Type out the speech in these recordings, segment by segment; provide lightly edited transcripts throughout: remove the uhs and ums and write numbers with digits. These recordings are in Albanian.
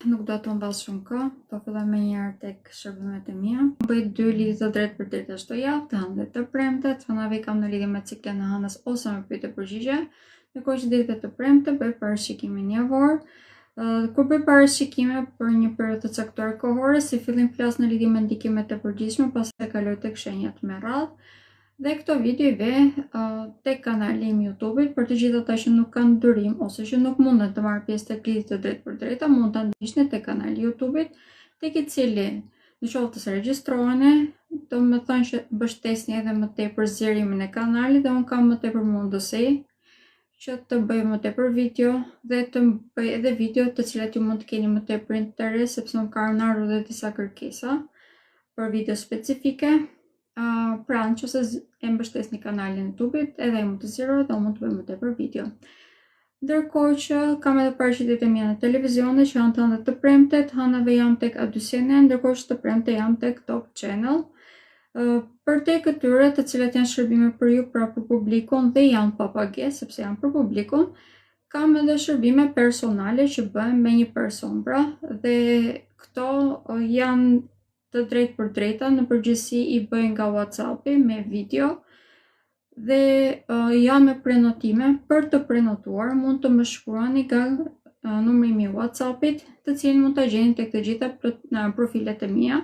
Nuk do të mbas shumë kohë, po filloj me njëherë tek shërbimet e mia. Bëj 2 lidhje të drejtë për drejtë çdo javë, të hëndet të premtet, hënave kam në lidhje me ciklin e hënës ose me pyetje përgjigje. Ndërkohë që ditët e premte bëj parashikimin javor. Kur bëj parashikime për një periudhë të caktuar kohore, si fillim flas në lidhje me ndikimet e përgjithshme, pastaj kaloj tek shenjat me radhë. Dhe këto video i ve tek kanali im YouTube për të gjithë ata që nuk kanë durim ose që nuk munden të marrë pjesë tek lidhjet të drejtë për drejta, mund ta ndiqni tek kanali YouTube tek i cili në qoftë se regjistroheni, do të thonë që mbështesni edhe më tepër zgjerimin e kanalit dhe unë kam më tepër mundësi që të bëj më tepër video dhe të bëj edhe video të cilat ju mund të keni më tepër interes, sepse më kanë ardhur edhe disa kërkesa për video specifike. Pra nëse e mbështesni kanalin YouTube-it, edhe ai mund të zgjerohet dhe mund të bëj më tepër video. Ndërkohë që kam edhe paraqitjet e mia në televizion që janë të hëndet të premtet, hënave jam tek A2CNN, ndërkohë që të premte jam tek Top Channel. Për te këtyre të cilat janë shërbime për ju, pra për publikun dhe janë pa pagesë sepse janë për publikun, kam edhe shërbime personale që bëhen me një person, pra, dhe këto janë të drejtë për drejta, në përgjithësi i bëjnë nga WhatsApp-i me video dhe janë me prenotime. Për të prenotuar mund të më shkruani nga numri i WhatsApp-it, të cilin mund ta gjeni tek të gjitha profilet e mia.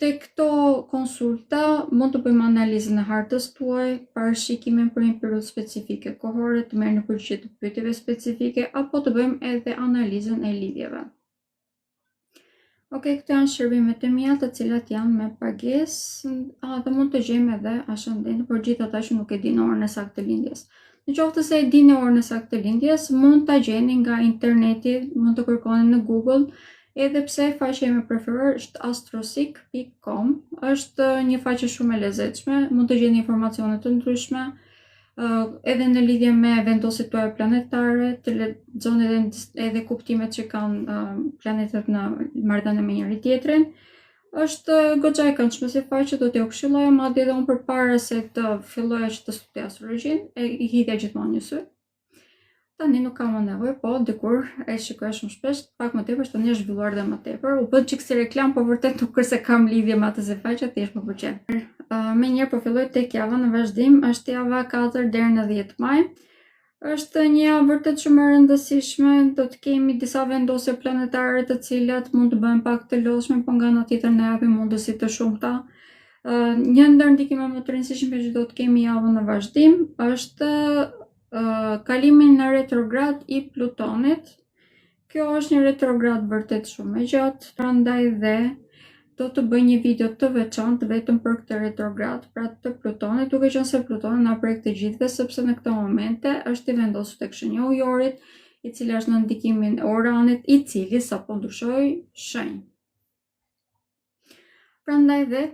Tek këto konsulta mund të bëjmë analizën e hartës tuaj, parashikimin për një periudhë specifike kohore, të merrni përgjigje të pyetjeve specifike apo të bëjmë edhe analizën e lidhjeve. Këto janë shërbimet e mia të cilat janë me pagesë, dhe mund të gjejmë edhe ashëndet për gjithë ata që nuk e dinë orën e saktë të lindjes. Në qoftë se e dini orën e saktë të lindjes, mund ta gjeni nga interneti, mund të kërkoni në Google, edhe pse faqja ime e preferuar është astrosic.com, është një faqe shumë e lezetshme, mund të gjeni informacione të ndryshme, edhe në lidhje me vendosit tuaj planetare, të lexoni edhe kuptimet që kanë planetet në marrëdhënie me njëri tjetrin. Është goxha e këndshme si faqe, do t'ju këshilloja, madje edhe unë përpara se të filloja që të studij astrologjin, i hidhja gjithmonë një sy. Tani nuk kam më nevojë, po dikur e shikoja shumë shpesh, pak më tepër, tani është zhvilluar dhe më tepër. U bë çik si reklam, po vërtet nuk se kam lidhje me atë se faqe, thjesht më pëlqen. Me njëherë po filloj tek java në vazhdim, është java 4 deri në 10 maj. Është një javë vërtet shumë e rëndësishme, do të kemi disa vendosje planetare të cilat mund të bëhen pak të lodhshme, po nga ana tjetër ne japim mundësi të shumta. Një ndër ndikimet më të rëndësishme që do të kemi javën në vazhdim është kalimin në retrograd i Plutonit. Kjo është një retrograd vërtet shumë e gjatë, prandaj dhe do të bëj një video të veçantë vetëm për këtë retrograd, pra të Plutonit, duke qenë se Plutoni na prek të gjithëve, sepse në këto momente është i vendosur tek shenja e Ujorit, i cili është në ndikimin e Uranit, i cili sapo ndryshoi shenjë. Prandaj dhe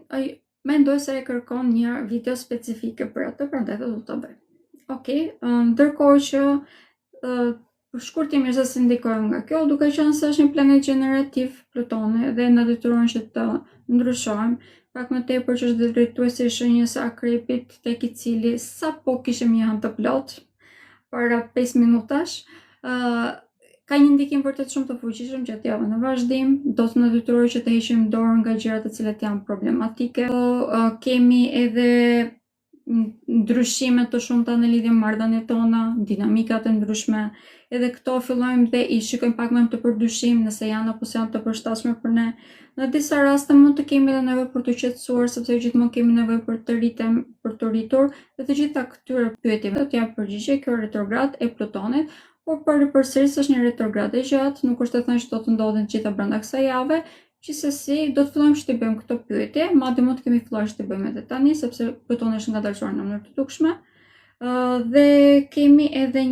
mendoj se e kërkon një video specifike për atë, prandaj do ta bëj. Ndërkohë që shkurtimisht se ndikojmë nga kjo, duke qenë se është një planet gjenerativ Plutoni dhe na detyron që të ndryshojmë, pak më tepër që është drejtuesi i shenjës së Akrepit, tek i cili sapo kishim një hënë të plot para 5 minutash. Ka një ndikim vërtet shumë të fuqishëm gjatë javës në vazhdim, do të na detyrojë që të heqim dorë nga gjërat të cilat janë problematike. Kemi edhe ndryshime të shumta në lidhje me marrëdhëniet tona, dinamika të ndryshme, edhe këto fillojmë dhe i shikojmë pak më të përdyshim nëse janë apo janë të përshtatshme për ne. Në disa raste mund të kemi edhe nevojë për të qetësuar, sepse gjithmonë kemi nevojë për të rritur, dhe të gjitha këtyre pyetjeve do t'jap përgjigje kjo retrograd e Plutonit, por përsëris është një retrograd e gjatë, nuk është të thënë që do të ndodhen të gjitha brenda kësaj jave. Gjithsesi, do të fillojmë që të bëjmë këto pyetje, madje mund të kemi filluar që të bëjmë edhe tani, sepse Plutoni është ngadalësuar në mënyrë të dukshme. Dhe kemi edhe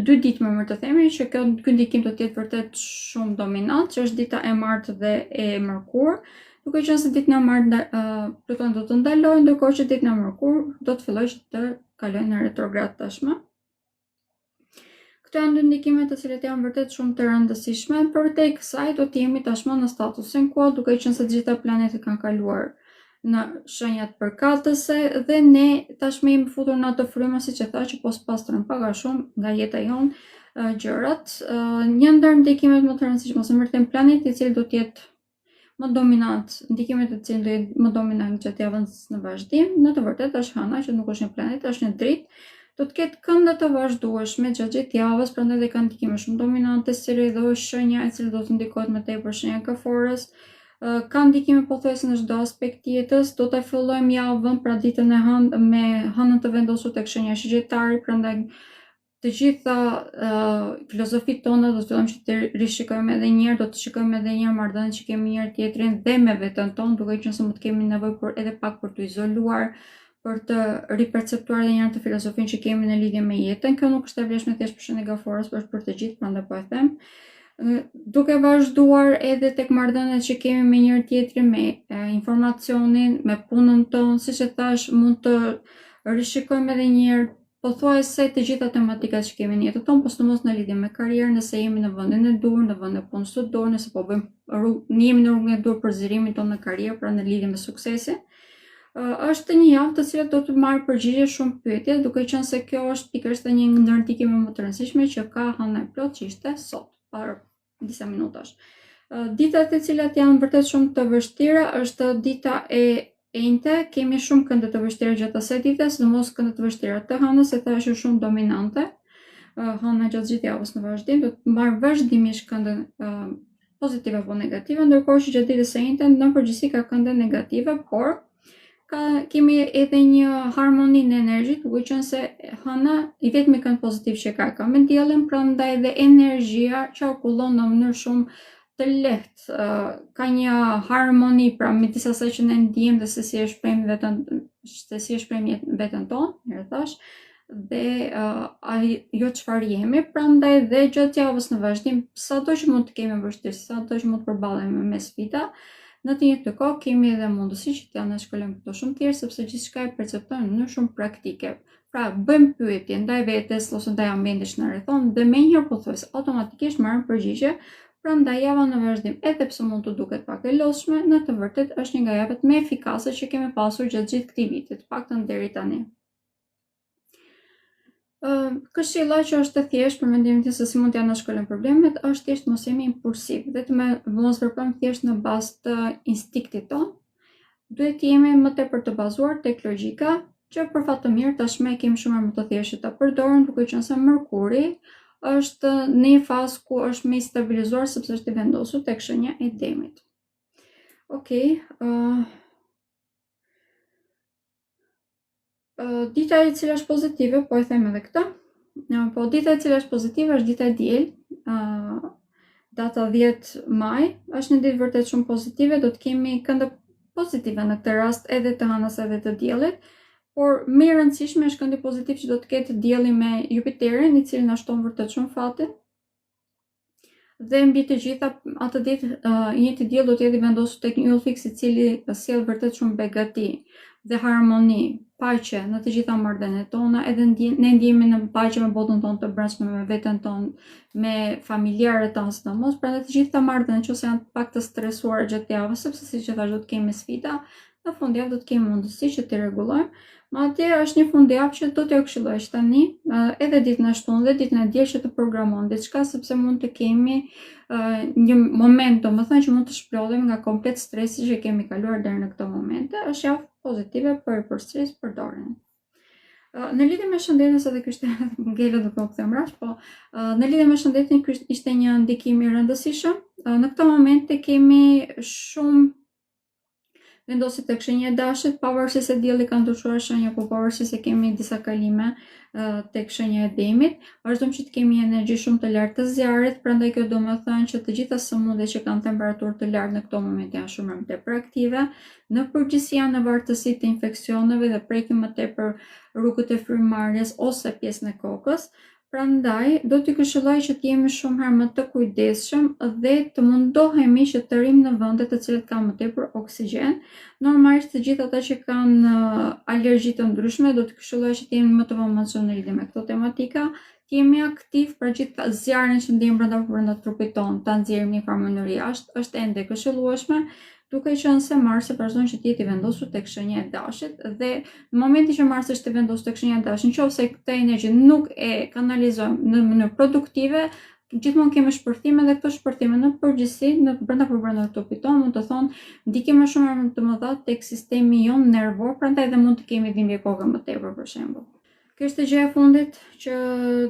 2 ditë më të themi që ky ndikim do të jetë vërtet shumë dominant, që është dita e martë dhe e mërkur, duke qenë se ditën e martë Plutoni do të ndalojë, ndërkohë që ditën e mërkur do të fillojë të kalojë në retrograd tashmë. Këto janë 2 ndikime të cilat janë vërtet shumë të rëndësishme. Përtej kësaj do të jemi tashmë në statusin quo, duke qenë se të gjitha planetet kanë kaluar në shenjat përkatëse dhe ne tashmë jemi futur në atë frymë, siç e thash, që po pastrojmë pak a shumë nga jeta jonë, gjërat. Një ndër ndikimet më të rëndësishme ose më vërtet planeti i cili do të jetë më dominant, ndikimet e cilë do jetë më dominant gjatë javës në vazhdim, në të vërtetë është Hana, që nuk është një planet, është një dritë, do të ketë kënde të vazhdueshme gjatë javës, prandaj dhe ka ndikime shumë dominante, si dhe është shenja e cilë do të ndikohet më tepër shenja e kaforës, ka ndikime pothuajse në çdo aspekt jetës. Do ta fillojmë javën pra ditën e hënë me hënën të vendosur tek shenja e Shigjetari, prandaj të gjitha filozofitë tona do të fillojmë që të rishikojmë edhe një herë, do të shikojmë edhe një herë marrëdhëniet që kemi njëri tjetrin dhe me veten tonë, duke qenë se mund të kemi nevojë për edhe pak për të izoluar, për të riperceptuar edhe një herë të filozofinë që kemi në lidhje me jetën. Kjo nuk është e vlefshme thjesht për shenjën e gaforës, por është për të gjithë, prandaj po e them. Duke vazhduar edhe tek marrëdhëniet që kemi me njëri tjetrin, me informacionin, me punën tonë, siç e thash, mund të rishikojmë edhe një herë pothuajse të gjitha tematikat që kemi në jetën tonë, por sidomos në lidhje me karrierën, nëse jemi në vendin e dur, në vend e punës së dur, nëse po jemi në rrugën e dur për zgjerimin tonë në karrierë, pra në lidhje me suksesin. Është një javë të cilat do të marrë përgjigje shumë pyetje, duke qenë se kjo është pikërisht një ndër ndikimet më të rëndësishme që ka Hana e plot, që ishte sot, para disa minutash. Ditat e cilat janë vërtet shumë të vështira është dita e enjte, kemi shumë kënde të vështira gjatë asaj dite, sidomos kënde të vështira të Hanës, se thashë shumë dominante. Hana gjatë gjithë javës në vazhdim do të marrë vazhdimisht kënde pozitive apo negative, ndërkohë që gjatë ditës së enjte në përgjithësi ka kënde negative, por kemi edhe një harmoni në energji, duke qenë se Hana i vetmi kënd pozitiv që ka me diellin, prandaj dhe energjia qarkullon në mënyrë shumë të lehtë, ka një harmoni pra midis asaj që ne ndijmë dhe se si e shprehim veten tonë, herë thash, dhe jo çfarë jemi, prandaj dhe gjatë javës në vazhdim, sado që mund të kemi vështirësi, sado që mund të përballemi me sfida, në të njëjtën kohë kemi edhe mundësi që t'ja shkolojmë këto shumë tjerë, sepse gjithçka e perceptojmë në mënyrë shumë praktike. Pra bëjmë pyetje ndaj vetes ose ndaj ambientit që na rrethon dhe menjëherë pothuajse automatikisht marrim përgjigje. Prandaj java në vazhdim, edhe pse mund të duket pak e lodhshme, në të vërtetë është një nga javët më efikase që kemi pasur gjatë gjithë këtij viti, të paktën deri tani. Këshilla që është e thjeshtë për mendimin tim se si mund t'ja shkolojmë problemet është thjesht mos jemi impulsiv, dhe të mos veprojmë thjesht në bazë të instiktit tonë. Duhet të jemi më tepër të bazuar tek logjika, që për fat të mirë tashmë kemi shumë më të thjeshtë ta përdorim, duke qenë se Merkuri është në një fazë ku është më i stabilizuar sepse është i vendosur tek shenja e Demit. Okej. Dita e cila është pozitive, po e them edhe këtë. Po dita e cila është pozitive është dita e diel, data 10 maj, është një ditë vërtet shumë pozitive, do të kemi kënde pozitive në këtë rast edhe të Hanës edhe të diellit. Por më e rëndësishme është këndi pozitiv që do të ketë dielli me Jupiterin, i cili na shton vërtet shumë fatin. Dhe mbi të gjitha atë ditë njëjti diell do të jetë i vendosur tek një yll fiks, i cili sjell vërtet shumë begati dhe harmoni, paqe në të gjitha marrëdhëniet tona, edhe ne ndjehemi në paqe me botën tonë të brendshme, me veten tonë, me familjarët tanë sidomos, prandaj të gjitha marrëdhëniet nëse janë pak të stresuara gjatë javës, sepse siç e thash do të kemi sfida, në fundjavë do të kemi mundësi që të rregullojmë. Madje është një fundjavë që do t'ja këshilloj që tani, edhe ditën e shtunë dhe ditën e diel që të programon diçka, sepse mund të kemi një moment, domethënë që mund të shplodhemi nga komplet stresi që kemi kaluar deri në këto momente. Është javë pozitive për përsëris përdoren. Në lidhje me shëndetin, se dhe kishte ngele duke u kthem rash, po në lidhje me shëndetin ishte një ndikim i rëndësishëm. Në këto momente kemi shumë vendosur tek shenja e Dashit, pavarësisht se dielli ka ndryshuar shenja, po pavarësisht se kemi disa kalime tek shenja e Demit, vazhdojmë që të kemi energji shumë të lartë të zjarrit, prandaj kjo do të thënë që të gjitha sëmundjet që kanë temperaturë të lartë në këto momente janë shumë më tepër aktive, në përgjithësi janë në vartësi të infeksioneve dhe prekin më tepër rrugët e frymëmarrjes ose pjesën e kokës. Prandaj, do t'i këshilloj që t'jemi shumë herë më të kujdesshëm dhe të mundohemi që të rrim në vende të cilat kanë më tepër oksigjen. Normalisht të gjithë ata që kanë alergji të ndryshme, do t'i këshilloj që t'jemi më të vëmendshëm në lidhje me këto tematika, t'jemi aktiv për gjithë zjarrin që ndjejmë brenda trupit tonë, ta nxjerrim në një farë mënyrë jashtë, është ende këshillueshme, duke qenë se Marsi vazhdon që të jetë i vendosur tek shenja e dashit dhe në momentin që Marsi është i vendosur tek shenja e dashit, nëse këtë energji nuk e kanalizojmë në mënyrë produktive, gjithmonë kemi shpërthime dhe këto shpërthime në përgjithësi në brenda trupit tonë mund të thonë ndikime shumë të mëdha tek sistemi jon nervor, prandaj dhe mund të kemi dhimbje koke më tepër për shembull. Kjo është gjëja e fundit që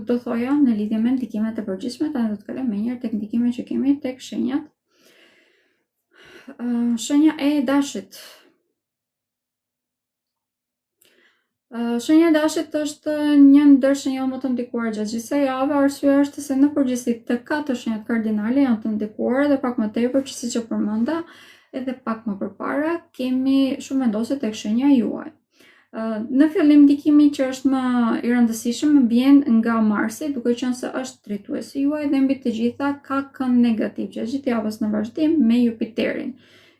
do thoja në lidhje me ndikimet e përgjithshme, tani do të kalojmë menjëherë tek ndikimet që kemi tek shenjat. Shenja e dashit. Shenja e dashit është një ndër shenjat më të ndikuara gjatë gjithë kësaj jave, arsyeja është se në përgjithësi të katër shenjat kardinale janë të ndikuara dhe pak më tepër që siç e përmenda edhe pak më përpara kemi shumë vendosje tek shenja juaj. Në fillim ndikimi që është më i rëndësishëm vjen nga Marsi, duke qenë se është drejtuesi juaj dhe mbi të gjitha ka kënd negativ gjatë gjithë javës në vazhdim me Jupiterin.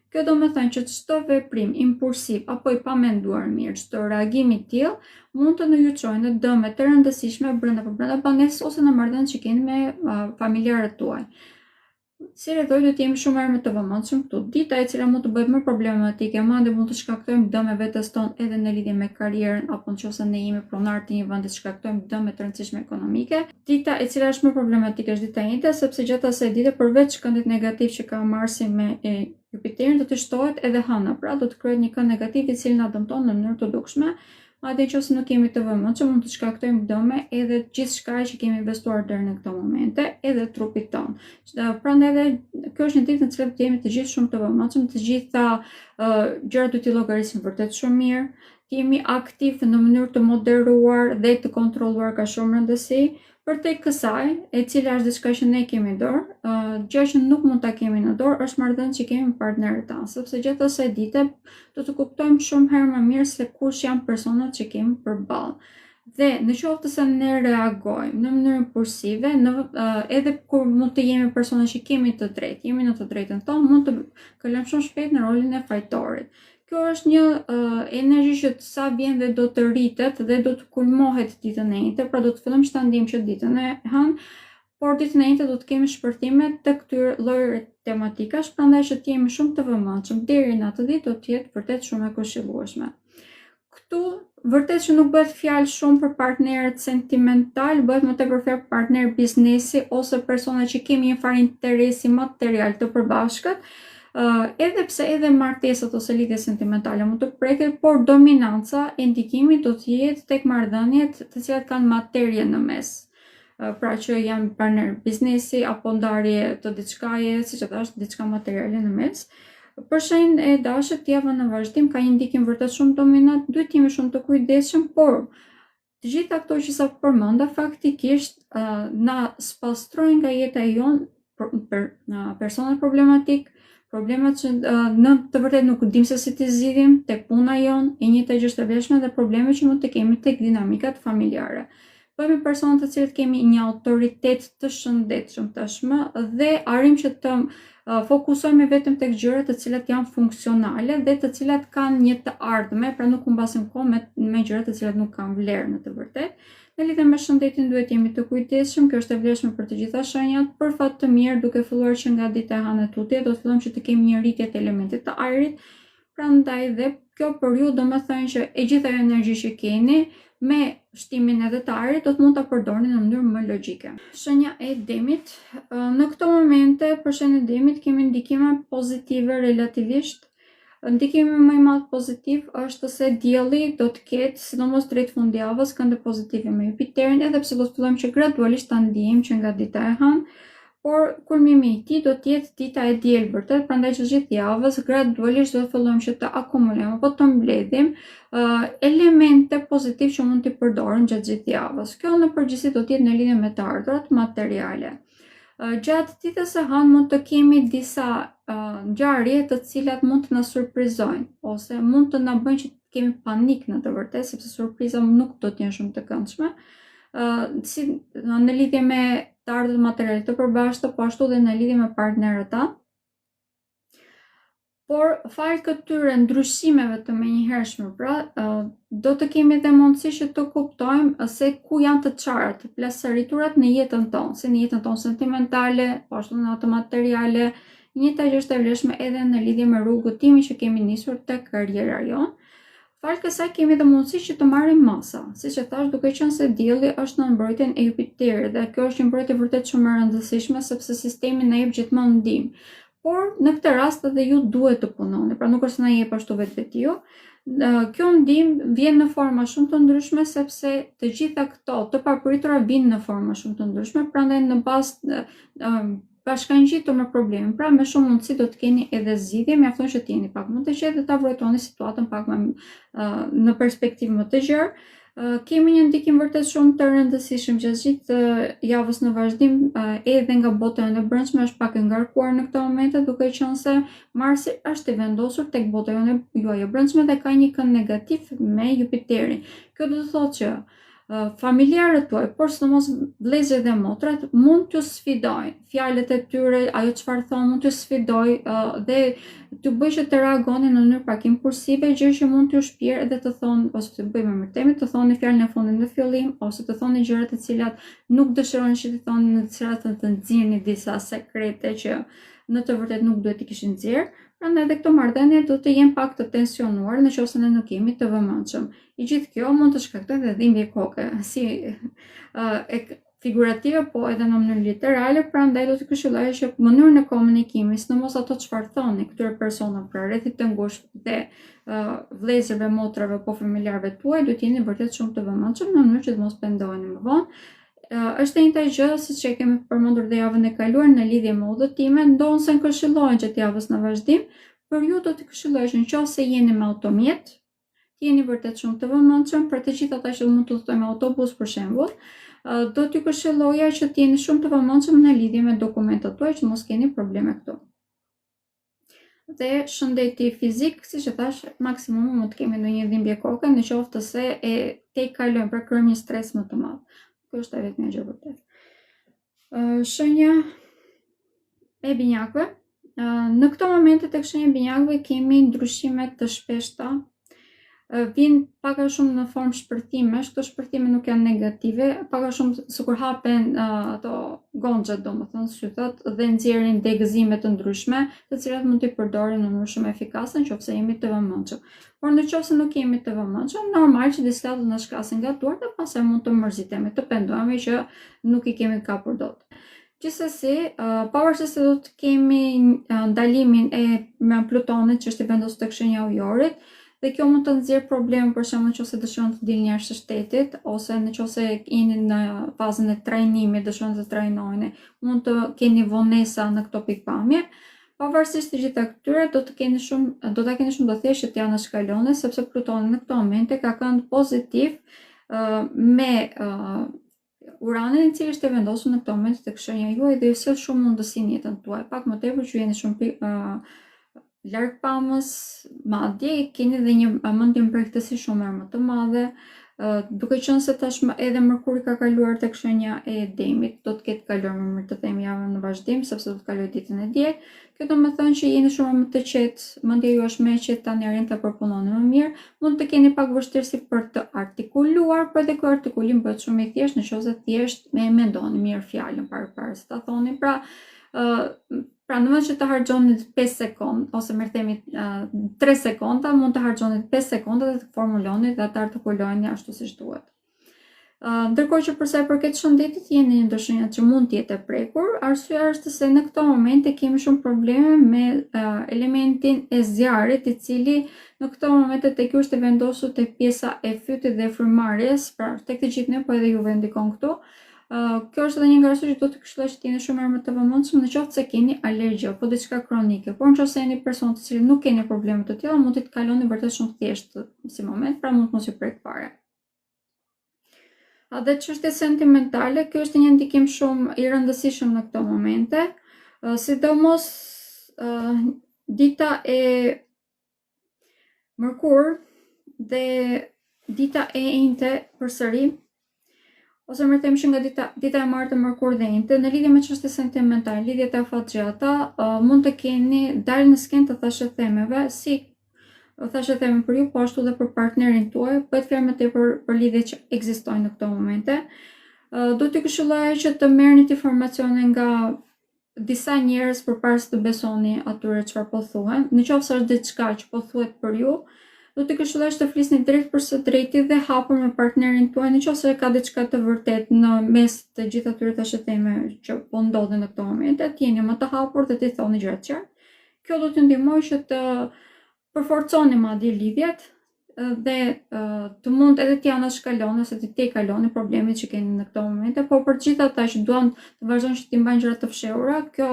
Kjo do me thënë që çdo veprim impulsiv apo i pamenduar mirë, çdo reagim i tillë mund të ju çojë në dëme të rëndësishme brenda banesës ose në marrëdhënie që keni me familjarët tuaj. Si rretoj do të jemi shumë më të vëmendshëm këtu. Dita e cila mund të bëhet më problematike, madje mund të shkaktojmë dëme vetes tonë edhe në lidhje me karrierën apo nëse ne jemi pronar të një vendi të shkaktojmë dëme të rëndësishme ekonomike. Dita e cila është më problematike është dita e njëjtë, sepse gjatë asaj dite përveç këndit negativ që ka Marsi me Jupiterin do të shtohet edhe hëna, pra do të krijohet një kënd negativ i cili na dëmton në mënyrë të dukshme. Madje nëse nuk jemi të vëmendshëm mund të shkaktojmë dëme edhe gjithçka që kemi investuar deri në këtë momente, edhe trupit tonë. Prandaj edhe kjo është një ditë në cilën të jemi të gjithë shumë të vëmendshëm, të gjitha gjërat do t'i llogarisim vërtet shumë mirë, të jemi aktiv në mënyrë të moderuar dhe të kontrolluar ka shumë rëndësi. Përtej kësaj, e cila është diçka që ne kemi në dorë, gjë që nuk mund ta kemi në dorë është marrëdhënia që kemi me partnerët tanë, sepse gjatë asaj dite do të kuptojmë shumë herë më mirë se kush janë personat që kemi përballë. Dhe në qoftë se ne reagojmë në mënyrë impulsive, edhe kur mund të jemi persona që kemi të drejtë, jemi në të drejtën tonë, mund të kalojmë shumë shpejt në rolin e fajtorit. Kjo është një energji që sa vjen dhe do të rritet dhe do të kulmohet ditën e njëjtë, pra do të fillojmë që ta ndjejmë që ditën e hënë, por ditën e njëjtë do të kemi shpërthime të këtyre llojeve tematikash, prandaj që të jemi shumë të vëmendshëm deri në atë ditë do të jetë vërtet shumë e këshillueshme. Këtu vërtet që nuk bëhet fjalë shumë për partnerët sentimental, bëhet më tepër fjalë për partner biznesi ose persona që kemi një farë interesi material të përbashkët. Edhe pse edhe martesat ose lidhjet sentimentale mund të preket, por dominanca e ndikimit do të jetë tek marrëdhëniet të cilat kanë materie në mes. Pra që janë partner biznesi apo ndarje të diçkaje, siç e thash, diçka materiale në mes. Për shenjën e dashit, java në vazhdim ka një ndikim vërtet shumë dominant, duhet të jemi shumë të kujdesshëm, por të gjitha këto që sa përmenda faktikisht na spastrojnë nga jeta jonë për personat problematik, problemat që në të vërtet nuk dim se si t'i zgjidhim tek puna jonë, e njëjta gjë është e vlefshme dhe probleme që mund të kemi tek dinamikat familjare. Bëhemi persona të cilët kemi një autoritet të shëndetshëm tashmë dhe arrim që të fokusohemi vetëm tek gjërat të cilat janë funksionale dhe të cilat kanë një të ardhme, pra nuk humbasim kohë me gjërat të cilat nuk kanë vlerë në të vërtetë. Në lidhje me shëndetin duhet jemi të kujdesshëm, kjo është e vlefshme për të gjitha shenjat. Për fat të mirë, duke filluar që nga dita e hënë tutje, do të fillojmë që të kemi një rritje të elementit të ajrit. Prandaj dhe kjo për ju do të thënë që e gjitha ajo energji që keni me shtimin edhe të ajrit do të mund ta përdorni në mënyrë më logjike. Shenja e Demit, në këto momente për shenjën e Demit kemi ndikime pozitive relativisht. Ndikimi më i madh pozitiv është se dielli do të ketë, sidomos drejt fundjavës, këndë pozitive me Jupiterin, edhe pse do të fillojmë që gradualisht ta ndjejmë që nga dita e hënë, por kulmimi i tij do të jetë dita e diel vërtet, prandaj që gjithë javës gradualisht do të fillojmë që të akumulojmë apo të mbledhim elemente pozitiv që mund t'i përdorim gjatë gjithë javës. Kjo në përgjithësi do të jetë në lidhje me të ardhurat materiale. Gjatë ditës së hënë mund të kemi disa ngjarje të cilat mund të na surprizojnë ose mund të na bëjnë që të kemi panik në të vërtetë, sepse surpriza nuk do të jenë shumë të këndshme. Si në lidhje me të ardhurat materiale të përbashkëta, po ashtu dhe në lidhje me partnerët tanë. Por fal këtyre ndryshimeve të menjëhershme, pra, do të kemi dhe mundësi që të kuptojmë se ku janë të çarat, të plasëriturat në jetën tonë, si në jetën tonë sentimentale, po ashtu në atë materiale, Njëjta gjë është e vlefshme edhe në lidhje me rrugëtimin që kemi nisur tek karriera jon. Falë kësaj kemi dhe mundësi që të marrim masa, siç e thash, duke qenë se dielli është në mbrojtjen e Jupiterit dhe kjo është një mbrojtje vërtet shumë e rëndësishme sepse sistemi na jep gjithmonë ndihmë. Por në këtë rast edhe ju duhet të punoni, pra nuk është se na jep ashtu vetvetiu. Kjo ndihmë vjen në forma shumë të ndryshme sepse të gjitha këto të papritura vijnë në forma shumë të ndryshme, prandaj në bazë bashkangjitur me problemin, pra me shumë mundësi do të keni edhe zgjidhje, mjafton që të jeni pak më të qetë dhe ta vërtetoni situatën pak më në perspektivë më të gjerë. Kemi një ndikim vërtet shumë të rëndësishëm gjatë gjithë javës në vazhdim, edhe nga bota e brendshme është pak e ngarkuar në këtë moment, duke qenë se Marsi është i vendosur tek bota juaj e brendshme dhe ka një kënd negativ me Jupiterin. Kjo do të thotë që familjarët tuaj, por sidomos vëllezërit dhe motrat, mund t'ju sfidojnë. Fjalët e tyre, ajo çfarë thonë, mund t'ju sfidojë dhe t'ju bëjë që të reagoni në mënyrë pak impulsive, gjë që mund t'ju shpjerë edhe të thonë, ose të bëjmë me temi, të thoni fjalën e fundit në fillim, ose të thoni gjërat të cilat nuk dëshironi që të thoni, në të cilat të nxjerrni disa sekrete që në të vërtetë nuk duhet t'i kishin nxjerrë. Prandaj edhe këto marrëdhënie do të jenë pak të tensionuar nëse ne nuk jemi të vëmendshëm. I gjithë kjo mund të shkaktojë edhe dhimbje koke, si figurative, po edhe në mënyrë literale, prandaj do të këshilloj që mënyrën e komunikimit, sidomos ato çfarë thoni këtyre personave pra rrethit të ngushtë dhe vëllezërve, motrave, po familjarëve tuaj, duhet jeni vërtet shumë të vëmendshëm në mënyrë që të mos pendoheni më vonë. Është e njëjta gjë siç e kemi përmendur dhe javën e kaluar në lidhje me udhëtimin, ndonse këshillohen gjatë javës në vazhdim, por ju do të këshilloj që nëse jeni me automjet, jeni vërtet shumë të vëmendshëm, për të gjithë ata që mund të udhtojnë me autobus për shembull, do t'ju këshilloja që të jeni shumë të vëmendshëm në lidhje me dokumentat tuaja që mos keni probleme këtu. Dhe shëndeti fizik, siç e thash, maksimumi mund të kemi ndonjë dhimbje koke nëse se te kalojmë pra kryejmë një stres më të madh. Kjo është e vetmja gjë vërtet. Shenja e binjakëve. Në këto momente tek shenja e binjakëve kemi ndryshime të shpeshta. Vijnë pak a shumë në formë shpërtimesh, këto shpërtime nuk janë negative, pak a shumë sikur hapen ato gonxhat, domethënë, si thotë, dhe nxjerrin degëzime të ndryshme, të cilat mund t'i përdorim në mënyrë shumë efikase nëse jemi të vëmendshëm. Por nëse nuk jemi të vëmendshëm, normal që disa do na shkasin nga duart dhe pastaj mund të mërzitemi, të pendohemi që nuk I kemi kapur dot. Gjithsesi, pavarësisht se do të kemi ndalimin me Plutonit që është I vendosur tek shenja ujorit, dhe kjo mund të nxjerrë probleme për shembull nëse dëshironi të dilni jashtë shtetit, ose nëse jeni në fazën e trajnimit, dëshironi të trajnojeni, mund të keni vonesa në këto pikpamje. Pavarësisht të gjitha këtyre, do ta keni shumë të thjeshtë që t'ja anashkaloni, sepse Plutoni në këto momente ka kënd pozitiv me Uranin, I cili është I vendosur në këto momente tek shenja juaj dhe ju sjell shumë mundësi në jetën tuaj, pak më tepër që jeni shumë larg pamës, madje keni edhe një mendje mbretësi shumë më të madhe, duke qenë se tashmë edhe Mërkuri ka kaluar tek shenja e Demit, do të ketë kaluar më mirë të themi javën në vazhdim, sepse do të kalojë ditën e diel. Kjo do të thonë që jeni shumë më të qetë, mendja ju është më e qetë tani arrin ta përpunoni më mirë, mund të keni pak vështirësi për të artikuluar, por edhe ky artikulim bëhet shumë I thjeshtë nëse thjesht mendoni mirë fjalën para se ta thoni, pra në vend që të harxhoni 5 sekondë ose më themi 3 sekonda, mund të harxhoni 5 sekonda dhe të formuloni dhe të artikuloni ashtu siç duhet. Ndërkohë që për sa I përket shëndetit, jeni një ndëshkënjë që mund të jetë e prekur, arsyeja është se në këto momente kemi shumë probleme me elementin e zjarrit, I cili në këto momente tek ju është I vendosur te pjesa e fytit dhe frymarrjes, pra tek të gjithë ne, po edhe juve ndikon këtu. Kjo është edhe një nga arsyet që do të këshilloj që të jeni shumë më të vëmendshëm nëse keni alergji apo diçka kronike. Por nëse jeni person të cilët nuk keni probleme të tilla, mund të kaloni vërtet shumë thjesht si moment, pra mund të mos ju prek fare. Dhe çështja sentimentale, kjo është një ndikim shumë I rëndësishëm në këto momente, sidomos dita e Mërkur dhe dita e Njëjtë përsëri, ose më them që nga dita e martë Mërkur dhe Njëjtë, në lidhje me çështje sentimentale, lidhje të afatgjata, mund të keni dalë në skenë të thashëthemeve, si thashëtheme për ju, po ashtu dhe për partnerin tuaj, bëhet fjalë më tepër për lidhje që ekzistojnë në këto momente. Do t'ju këshilloj që të merrni informacione nga disa njerëz përpara se të besoni atyre çfarë po thuhen, nëse është diçka që po thuhet për ju, do të këshilloj të flisni drejt për së drejti dhe hapur me partnerin tuaj, nëse ka diçka të vërtet në mes të gjithë atyre tasheteme që po ndodhen në këto momente, të jeni më të hapur dhe të thoni gjërat qartë. Kjo do të ndihmojë që të përforconi madje lidhjet dhe të mund edhe t'ja anashkaloni ose të kaloni problemet që keni në këto momente, por për gjithë ata që duan të vazhdojnë që t'i mbajnë gjërat të fshehura, kjo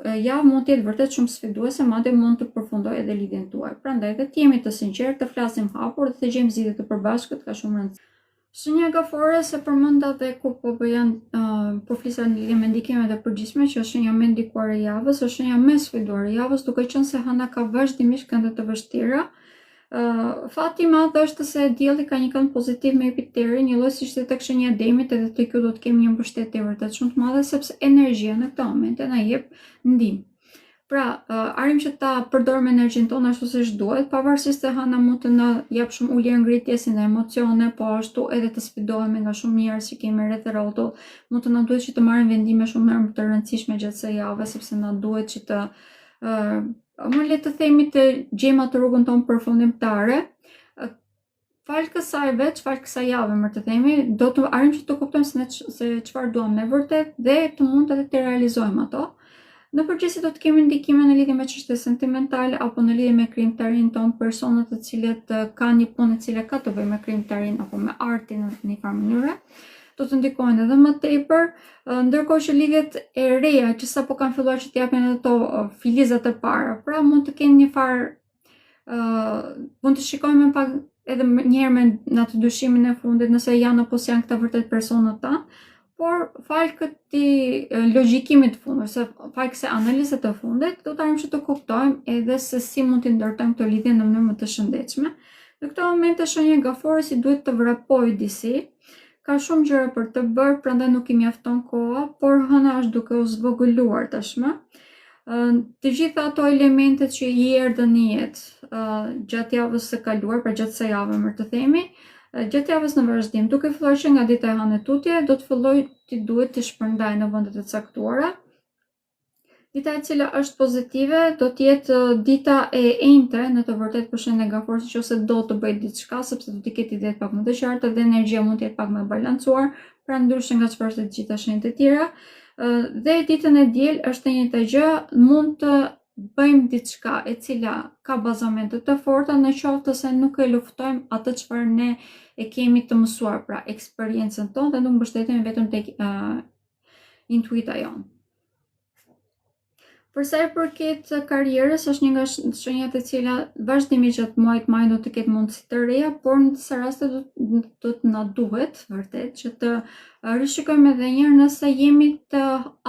javë mund të jetë vërtet shumë sfiduese, madje mund të përfundojë edhe lidhjen tuaj. Prandaj dhe të jemi të sinqertë, të flasim hapur dhe të gjejmë zgjidhje të përbashkët ka shumë rëndësi. Shenja gafore se përmenda dhe ku po flisa në lidhje me ndikimet e përgjithshme, që është shenja më ndikuar e javës, është shenja më sfiduar e javës, duke qenë se hëna ka vazhdimisht kënde të vështira. Fati i madh është se dielli ka një kënd pozitiv me Jupiterin, një lloj siç tek shenja e Demit, edhe te kjo do të kemi një mbështetje vërtet shumë të madhe sepse energjia në këtë moment na jep ndihmë. Pra, arrim që ta përdorim energjinë tonë ashtu siç duhet, pavarësisht se hëna mund të na jap shumë ulje ngritje si në emocione, po ashtu edhe të sfidohemi nga shumë njerëz që kemi rreth rrotull, mund të na duhet që të marrim vendime shumë më të rëndësishme gjatë së javës, sepse na duhet që të më le të themi të gjejmë atë rrugën tonë përfundimtare. Falë kësaj veç, falë kësaj jave më të themi, do të arrim që të kuptojmë se çfarë duam me vërtet dhe të mund edhe të realizojmë ato. Në përgjithësi do të kemi ndikime në lidhje me çështje sentimentale apo në lidhje me krijimtarinë tonë, persona të cilët kanë një punë e cila ka të bëjë me krijimtarinë apo me artin në një farë mënyre. Do të ndikojnë edhe më tepër, ndërkohë që lidhjet e reja që sapo kanë filluar që t'japin ato filizat e para, pra mund të kenë një farë, mund të shikojmë pak edhe një herë me atë dyshimin e fundit nëse janë apo janë këta vërtet personat tanë, por falë këtij logjikimit të fundit, ose falë kësaj analizës të fundit, do të arrim që të kuptojmë edhe se si mund të ndërtojmë këto lidhje në mënyrë më të shëndetshme. Në këto momente shenja gafore si duhet të vrapojë disi. Ka shumë gjëra për të bërë, prandaj nuk i mjafton koha, por hëna është duke u zvogëluar tashmë. Të gjitha ato elementet që i erdhën në jetë gjatë javës së kaluar, pra gjatë së javës më të themi, gjatë javës në vazhdim, duke filluar që nga dita e hënë tutje, do të fillojë të duhet të shpërndaj në vendet e caktuara. Dita e cila është pozitive do të jetë dita e enjte në të vërtetë për shenjën e gaforës, nëse do të bëj diçka, sepse do të ketë idetë pak më të qarta dhe energjia mund të jetë pak më e balancuar, pra ndryshe nga çfarë është të gjitha shenjat e tjera. Dhe ditën e diel është e njëjta gjë, mund të bëjmë diçka e cila ka bazamente të forta, në qoftë se nuk e luftojmë atë çfarë ne e kemi të mësuar, pra eksperiencën tonë, dhe nuk mbështetemi vetëm tek intuita jonë. Për sa i përket karrierës, është një nga shenjat e cila vazhdimisht gjatë muajit maj do të ketë mundësi të reja, por në disa raste do të na duhet vërtet që të rishikojmë edhe një herë nëse jemi të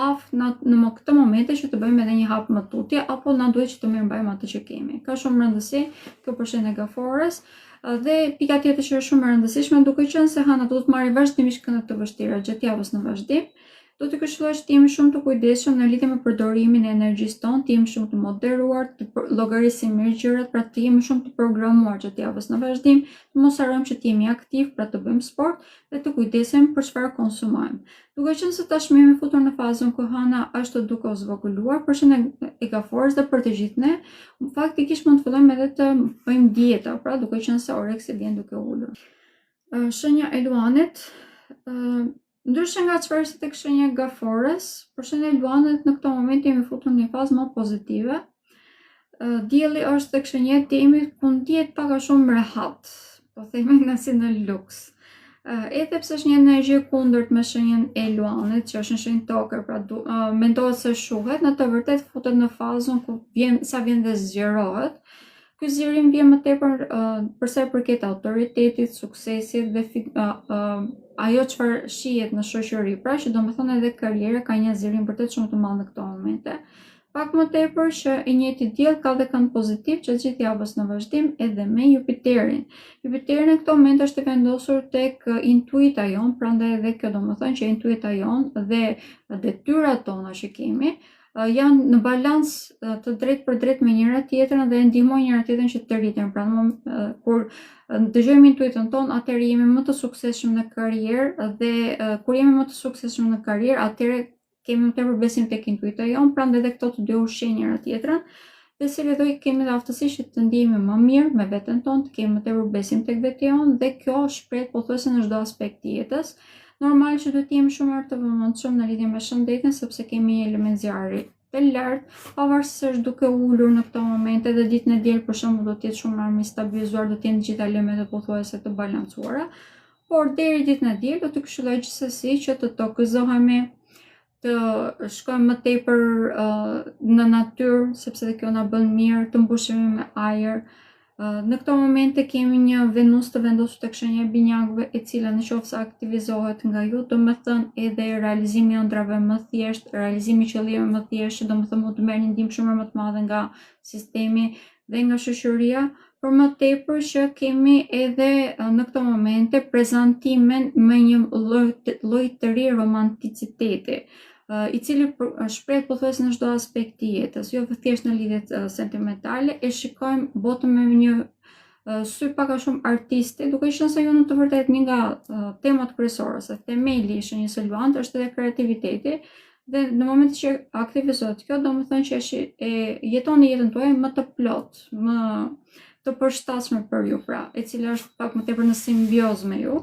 aftë në këtë momente që të bëjmë edhe një hap më tutje, apo na duhet që të mirëmbajmë atë që kemi. Ka shumë rëndësi kjo për shenjën e gaforës. Dhe pika tjetër që është shumë e rëndësishme, duke qenë se hëna do të marrë vazhdimisht kënde të vështira gjatë javës në vazhdim, do të këshilloj që të jemi shumë të kujdesshëm në lidhje me përdorimin e energjisë tonë, të jemi shumë të moderuar, të llogarisim mirë gjërat, pra të jemi shumë të programuar gjatë javës në vazhdim, të mos harrojmë që të jemi aktiv, pra të bëjmë sport dhe të kujdesemi për çfarë konsumojmë. Duke qenë se tashmë jemi futur në fazën ku hëna është duke u zvogëluar, për shenjën e gaforës dhe për të gjithë ne, faktikisht mund të fillojmë edhe të bëjmë dieta, pra duke qenë se oreksi vjen duke ulur. Shenja e Luanit, ndryshe nga çfarë është tek shenja e gaforës, për shenjën e Luanit në këtë moment jemi futur në një fazë më pozitive. Dielli është tek shenja e Demit, ku ndihet pak a shumë rehat, po themi si në luks. Edhe pse është një energji kundërt me shenjën e Luanit, që është në shenjë tokër, pra mendohet se shuhet, në të vërtetë futet në fazën ku vjen dhe zgjerohet. Ky zgjerim vjen më tepër për sa i përket autoritetit, suksesit dhe ajo çfarë shihet në shoqëri, pra që domethënë edhe karriera ka një zgjerim vërtet shumë të madh në këto momente. Pak më tepër që i njëjti diell ka dhe kënd pozitiv që gjithë javës në vazhdim edhe me Jupiterin. Jupiteri në këto momente është i vendosur tek intuita jon, prandaj edhe kjo domethënë që intuita jon dhe detyrat tona që kemi janë në balans të drejtë për drejtë me njëra tjetrën dhe ndihmojnë njëra tjetrën që të rriten. Pra kur dëgjojmë intuitën tonë, atëherë jemi më të suksesshëm në karrierë dhe kur jemi më të suksesshëm në karrierë, atëherë kemi më tepër besim tek intuita jon, prandaj edhe këto të dy ushqejnë njëra tjetrën, dhe si rrethoj kemi dhe aftësi që të ndihemi më mirë me veten tonë, të kemi më tepër besim tek vetë jon dhe kjo shpreh pothuajse në çdo aspekt të jetës. Normal që duhet të jemi shumë të vëmendshëm në lidhje me shëndetin sepse kemi një element zjarri të lartë, pavarësisht duke ulur në këto momente dhe ditën e diel për shembull do të jetë shumë më i stabilizuar, do të jenë gjitha elementet pothuajse të balancuara, por deri ditën e diel do të këshilloj gjithsesi që të tokëzohemi, të shkojmë më tepër në natyrë, sepse kjo na bën mirë, të mbushemi me ajër. Në këto momente kemi një Venus të vendosur tek shenja e binjakëve, e cila nëse aktivizohet nga ju, do të thënë edhe realizimi i ëndrave më thjesht, realizimi i qëllimeve më thjesht, do të thënë mund të merrni ndihmë shumë më të madhe nga sistemi dhe nga shoqëria, por më tepër që kemi edhe në këto momente prezantimin me një lloj të ri romanticiteti, i cili shpreh pothuajse në çdo aspekt të jetës, jo thjesht në lidhjet sentimentale, e shikojmë botën me një sy pak a shumë artisti, duke qenë se jo në të vërtetë një nga temat kryesore, se themeli i shenjës së luant është edhe kreativiteti, dhe në momentin që aktivizohet kjo, do të thonë që e jetoni jetën tuaj më të plot, më të përshtatshme për ju, pra, e cila është pak më tepër në simbiozë me ju.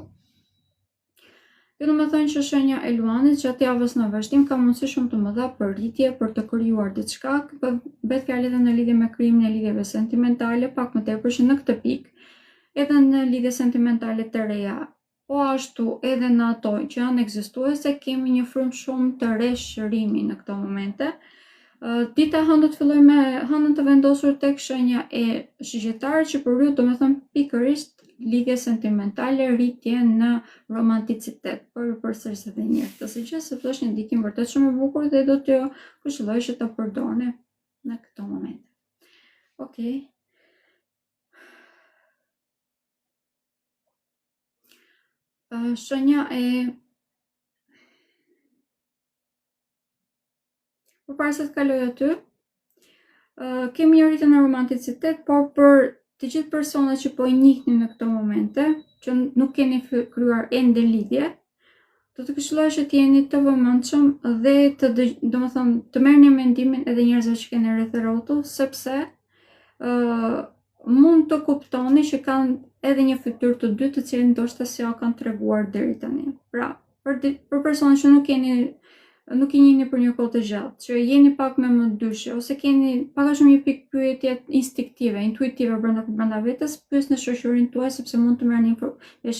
Kjo do të thonë që shenja e luanit gjatë javës në vazhdim ka mundësi shumë të mëdha për rritje, për të krijuar diçka, bëhet fjalë edhe në lidhje me krijimin e lidhjeve sentimentale, pak më tepër që në këtë pikë, edhe në lidhje sentimentale të reja, po ashtu edhe në ato që janë ekzistuese, kemi një frymë shumë të re shërimi në këto momente. Dita hënë do të filloj me hënën të vendosur tek shenja e Shigjetarët, që për ju do të thonë pikërisht lidhje sentimentale, rritje në romanticitet, por përsëris edhe një herë këtë gjë, sepse është një ndikim vërtet shumë i bukur dhe do t'ju këshilloj që ta përdorni në këto momente. Okej. Shenja e përpara se të kaloj aty, kemi një rritje në romanticitet, por për të gjithë personat që po i njihni në këto momente, që nuk keni krijuar ende lidhje, do të këshilloj që të jeni të vëmendshëm dhe të merrni mendimin edhe njerëzve që keni rreth rrotull, sepse mund të kuptoni që kanë edhe një fytyrë të dytë, të cilin ndoshta s'ja kanë treguar deri tani. Pra, për personat që nuk i njihni për një kohë të gjatë, që jeni pak me mëndyshe, ose keni pak a shumë një pikë pyetje instinktive, intuitive brenda vetes, pyesni shoqërinë tuaj sepse mund të merrni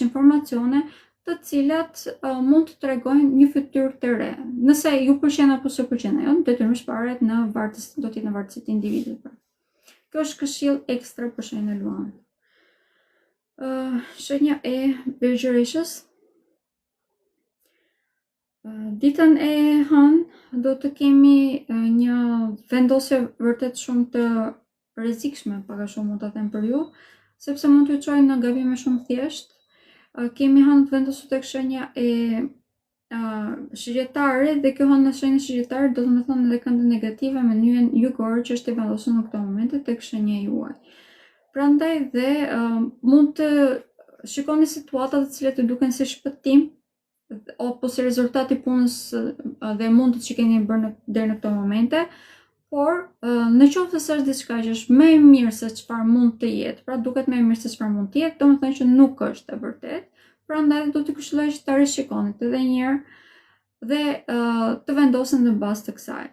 informacione të cilat mund të tregojnë një fytyrë të re. Nëse ju pëlqen apo s'ju pëlqen ajo, detyrimisht varet do të jetë në vartësi të individit. Kjo është këshill ekstra për shenjën e luanit. Shenja e Virgjëreshës. Ditën e hënë do të kemi një vendosje vërtet shumë të rrezikshme, pak a shumë mund ta them për ju, sepse mund t'ju çojë në gabime shumë thjesht. Kemi hënë të vendosur tek shenja e Shigjetarit, dhe kjo hënë në shenjën e Shigjetarit do të thonë edhe këndë negative me nyjen jugore që është e vendosur në këto momente tek shenja juaj. Prandaj dhe mund të shikoni situata të cilat ju duken si shpëtim, apo si rezultati punës dhe mundit që keni bërë deri në këto momente, por në qoftë se është diçka që është më e mirë se çfarë mund të jetë, pra duket më e mirë se çfarë mund të jetë, domethënë që nuk është e vërtetë, prandaj do t'ju këshilloj që ta rishikoni edhe një herë dhe të vendoseni në bazë të kësaj.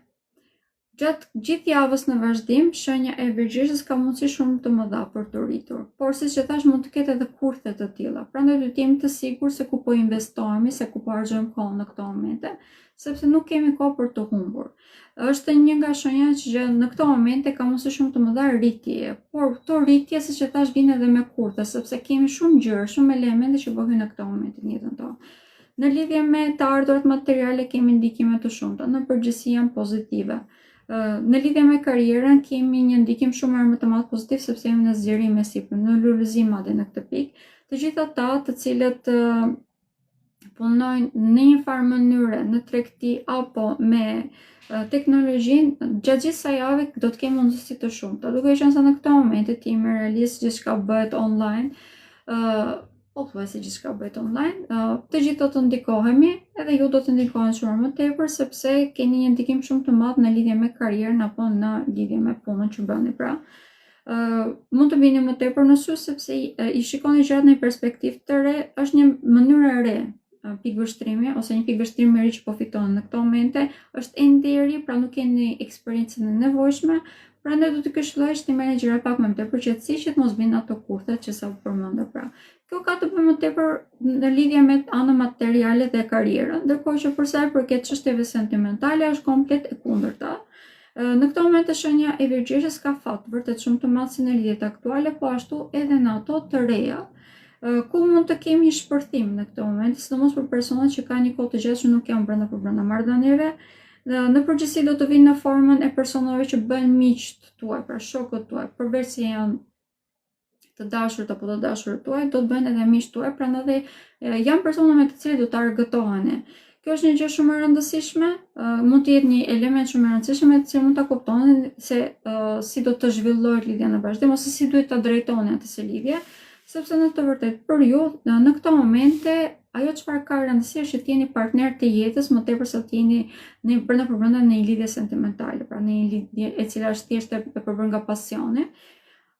Gjatë gjithë javës në vazhdim, shenja e Virgjëreshës ka mundësi shumë të mëdha për të rritur, por siç e thash mund të ketë edhe kurthe të tilla. Prandaj duhet të jemi të sigurt se ku po investohemi, se ku po harxojmë kohën në këto momente, sepse nuk kemi kohë për të humbur. Është një nga shenjat që në këto momente ka mundësi shumë të mëdha rritje, por këto rritje siç e thash vijnë edhe me kurthe, sepse kemi shumë gjëra, shumë elemente që bëhen në këto momente në jetën tonë. Në lidhje me të ardhurat materiale kemi ndikime të shumta, në përgjithësi janë pozitive. Në lidhje me karrierën kemi një ndikim shumë më të madh pozitiv, sepse jemi në zgjerim me sipër, në lulëzim madje në këtë pikë. Të gjithë ata të cilët punojnë në një farë mënyre në tregti apo me teknologjinë, gjatë gjithë kësaj jave do të kemi mundësi të shumta. Duke qenë se në këto momente ti jemi realist, gjithçka bëhet online, pothuajse gjithçka bëhet online. Të gjithë do të ndikohemi, edhe ju do të ndikohen shumë më tepër sepse keni një ndikim shumë të madh në lidhje me karrierën apo në lidhje me punën që bëni. Pra, mund të vini më tepër në sy sepse i shikoni gjërat në perspektivë të re, është një mënyrë e re pikëvështrimi ose një pikëvështrim i ri që po fitoni në këto momente, është ende i ri, pra nuk keni eksperiencën e nevojshme. Prandaj do të këshilloj që të merrni gjëra pak më tepër qetësi që të mos vinë ato kurthet që sa u përmenda. Pra, kjo ka të bëjë më tepër në lidhje me anën materiale dhe karrierën, ndërkohë që për sa i përket çështjeve sentimentale është komplet e kundërta. Në këto momente shenja e Virgjeshës ka fat vërtet shumë të madh si në lidhjet aktuale, po ashtu edhe në ato të reja, ku mund të kemi një shpërthim në këto momente, sidomos për personat që kanë një kohë të gjatë që nuk janë brenda marrëdhënieve. Në përgjithësi do të vinë në formën e personave që bëjnë miqt tuaj, pra shokët tuaj, përveç se janë të dashur apo të dashurit tuaj, do të bëjnë edhe miqt tuaj, prandaj janë persona me të cilët do të argëtoheni. Kjo është një gjë shumë e rëndësishme, mund të jetë një element shumë i rëndësishëm me të cilin mund ta kuptoni se si do të zhvillohet lidhja në vazhdim ose si duhet ta drejtoni atë së lidhje, sepse në të vërtetë për ju në këto momente ajo çfarë ka rëndësi është që të jeni partner të jetës më tepër se të jeni brenda në një lidhje sentimentale, pra në një lidhje e cila është thjesht e përbërë nga pasioni.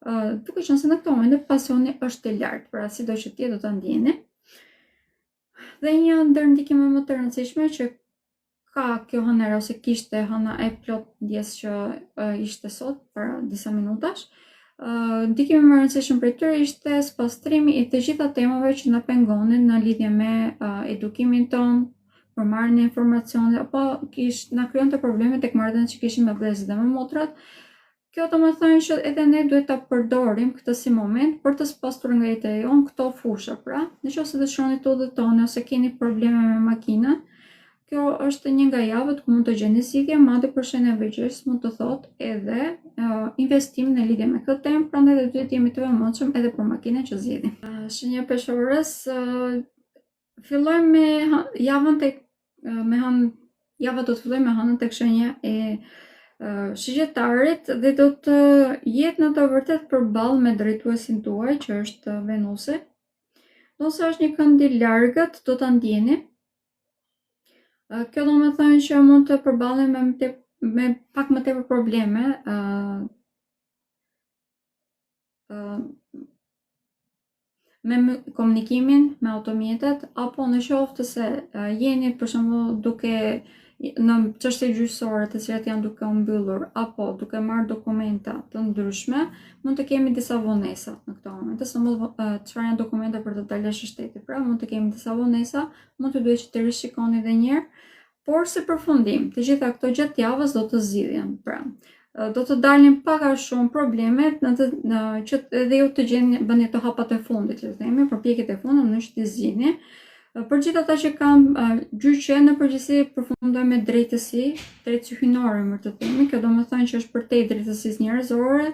Duke qenë se në këto momente pasioni është e lartë, pra sido që ti do ta ndjeni. Dhe një ndër ndikimet më të rëndësishme që ka kjo hënera ose kishte hëna e plot ndjes që ishte sot para disa minutash. Ndikimi më i rëndësishëm për tyre ishte spastrimi i të gjitha temave që na pengonin në lidhje me edukimin ton, për marrjen e informacioneve, apo na krijonte probleme tek marrëdhëniet që kishim me vëllezërit dhe me motrat. Kjo do të thonë që edhe ne duhet ta përdorim këtë si moment për të spastruar nga jeta jonë këto fusha. Pra, nëse dëshironi të udhëtoni ose keni probleme me makinën, kjo është një nga javët ku mund të gjeni zgjidhje, madje për shenjën e Virgjeshës mund të thotë edhe investim në lidhje me këtë temë, prandaj do të jemi të vëmendshëm edhe për makinën që zgjidhim. Shenja e Peshorës, fillojmë me javën java do të fillojmë me hënën tek shenja e Shigjetarit dhe do të jetë në të vërtet përballë me drejtuesin tuaj që është Venusi. Nëse është një kënd i largët, do ta ndjeni. Kjo do të thonë që mund të përballem me pak më tepër probleme me komunikimin me automjetet, apo në qoftë se jeni për shembull duke në çështje gjyqësore të cilat janë duke u mbyllur apo duke marrë dokumenta të ndryshme, mund të kemi disa vonesa në këto momente, çfarë janë dokumenta për të dalë jashtë shtetit. Pra, mund të kemi disa vonesa, mund të duhet që të rishikoni edhe një herë, por si përfundim, të gjitha këto gjatë javës do të zgjidhen. Pra, do të dalin pak a shumë problemet që edhe ju të bëni të hapat e fundit, le të themi, përpjekjet e fundit në që të zgjidhni. Për gjithë ata që kanë gjyqe, në përgjithësi përfundojnë me drejtësi hyjnore, më të themi. Kjo do të thonë që është përtej drejtësisë njerëzore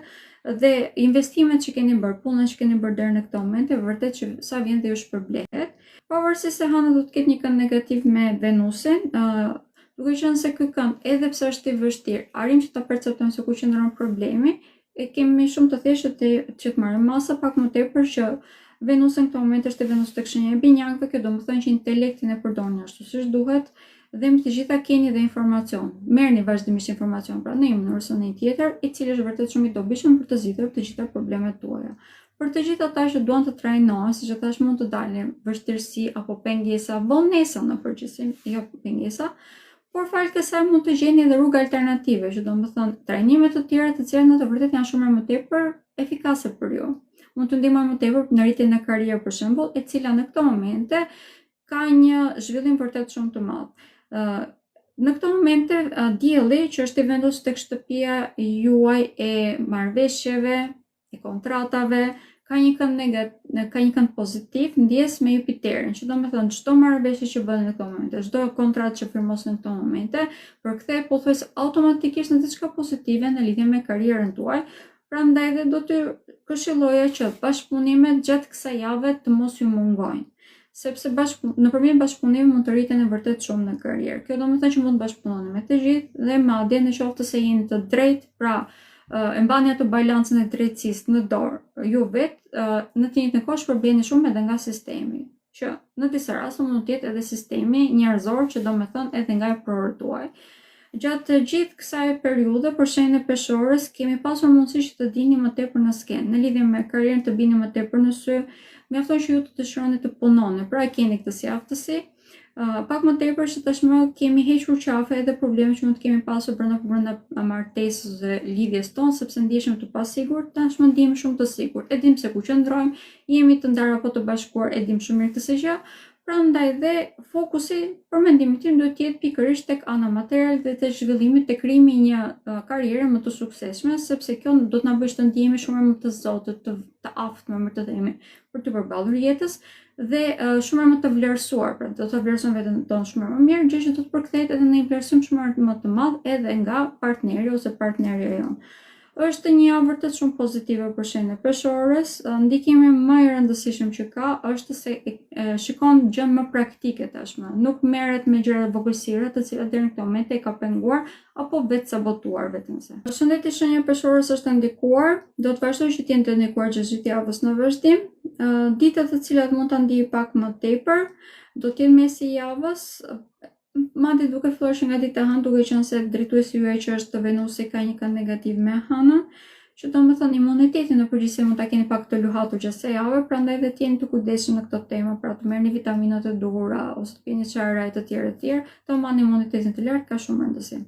dhe investimet që keni bërë, punën që keni bërë deri në këtë moment, vërtet që sa vjen dhe ju shpërblehet. Pavarësisht se hëna do të ketë një kënd negativ me Venusin, duke qenë se ky kënd, edhe pse është i vështirë, arrim që ta perceptojmë se ku qëndron problemi, e kemi shumë të thjeshtë që të marrim masa pak më tepër që Venusi në këtë moment është Venus tek shenja e Binjakëve, kjo do të thonë që intelektin e përdorni ashtu siç duhet dhe me të gjitha keni dhe informacion. Merrni vazhdimisht informacion pra në një mënyrë ose në një tjetër, i cili është vërtet shumë i dobishëm për të zgjidhur të gjitha problemet tuaja. Për të gjithë ata që duan të trajnohen, siç e thash, mund të dalin vështirësi apo pengesa, vonesa në përgjithësi, jo pengesa, por fal kësaj mund të gjeni edhe rrugë alternative, që do të thonë trajnime të tjera të cilat në të vërtetë janë shumë më tepër efikase për ju. Mund të ndihmojnë më tepër në rritjen e karrierës për shembull, e cila në këto momente ka një zhvillim vërtet shumë të madh. Në këto momente dielli që është i vendosur tek shtëpia juaj e marrëveshjeve, e kontratave, ka një kënd pozitiv ndjes me Jupiterin, që do të thonë çdo marrëveshje që bën në këto momente, çdo kontratë që firmosni në këto momente, përkthej pothuajse automatikisht në diçka pozitive në lidhje me karrierën tuaj. Prandaj dhe do të këshilloja që bashkëpunimet gjatë kësaj jave të mos ju mungojnë, sepse nëpërmjet bashkëpunimit mund të rriteni vërtet shumë në karrierë. Kjo do të thonë që mund të bashkëpunoni me të gjithë dhe madje në qoftë se jeni të drejtë, pra e mbani atë balancën e drejtësisë në dorë ju vetë, në të njëjtën kohë shpërbeni shumë edhe nga sistemi, që në disa raste mund të jetë edhe sistemi njerëzor që domethënë edhe nga e prorët tuaj. Gjatë gjithë kësaj periudhe për shenjën e peshorës kemi pasur mundësi që të dini më tepër në skenë, në lidhje me karrierën të bini më tepër në sy, mjafton që ju të dëshironi të punoni, pra keni këtë si aftësi. Pak më tepër që tashmë kemi hequr qafe edhe probleme që mund të kemi pasur brenda martesës dhe lidhjes tonë, sepse ndjeshim të pasigurt, tashmë ndihemi shumë të sigurt. E dim se ku qëndrojmë, jemi të ndarë apo të bashkuar, e dim shumë mirë këtë gjë. Prandaj dhe fokusi për mendimin tim duhet të jetë pikërisht tek ana materiale dhe tek zhvillimi, tek krijimi i një karriere më të suksesshme, sepse kjo do të na bëjë të ndihemi shumë më të zotë, të aftë më të themi, për të përballur jetës dhe shumë më të vlerësuar, pra do të vlerësojmë veten tonë shumë më mirë, gjë që do të përkthehet edhe në një vlerësim shumë më të madh edhe nga partneri ose partnerja jonë. Është një javë vërtet shumë pozitive për shenjën e peshorës. Ndikimi më i rëndësishëm që ka është se shikon gjën më praktike tashmë. Nuk merret me gjëra vogëlsira të cilat deri në këtë moment e ka penguar apo vetë sabotuar vetëse. Përshëndetje, shenja e peshorës është ndikuar, do të vazhdoj që të jenë të ndikuar gjatë gjithë javës në vazhdim. Ditët të cilat mund ta ndijë pak më tepër do të jenë mesi i javës. Madje duke filluar që nga dita hënë, duke qenë se drejtuesi juaj që është Venusi ka një kënd negativ me hënën, që domethënë imunitetin në përgjithësi mund ta keni pak të luhatur gjatë kësaj jave, prandaj dhe të jeni të kujdesshëm në këtë temë, pra të merrni vitaminat e duhura ose të pini çajra të tjerë, të mbani imunitetin të lartë ka shumë rëndësi.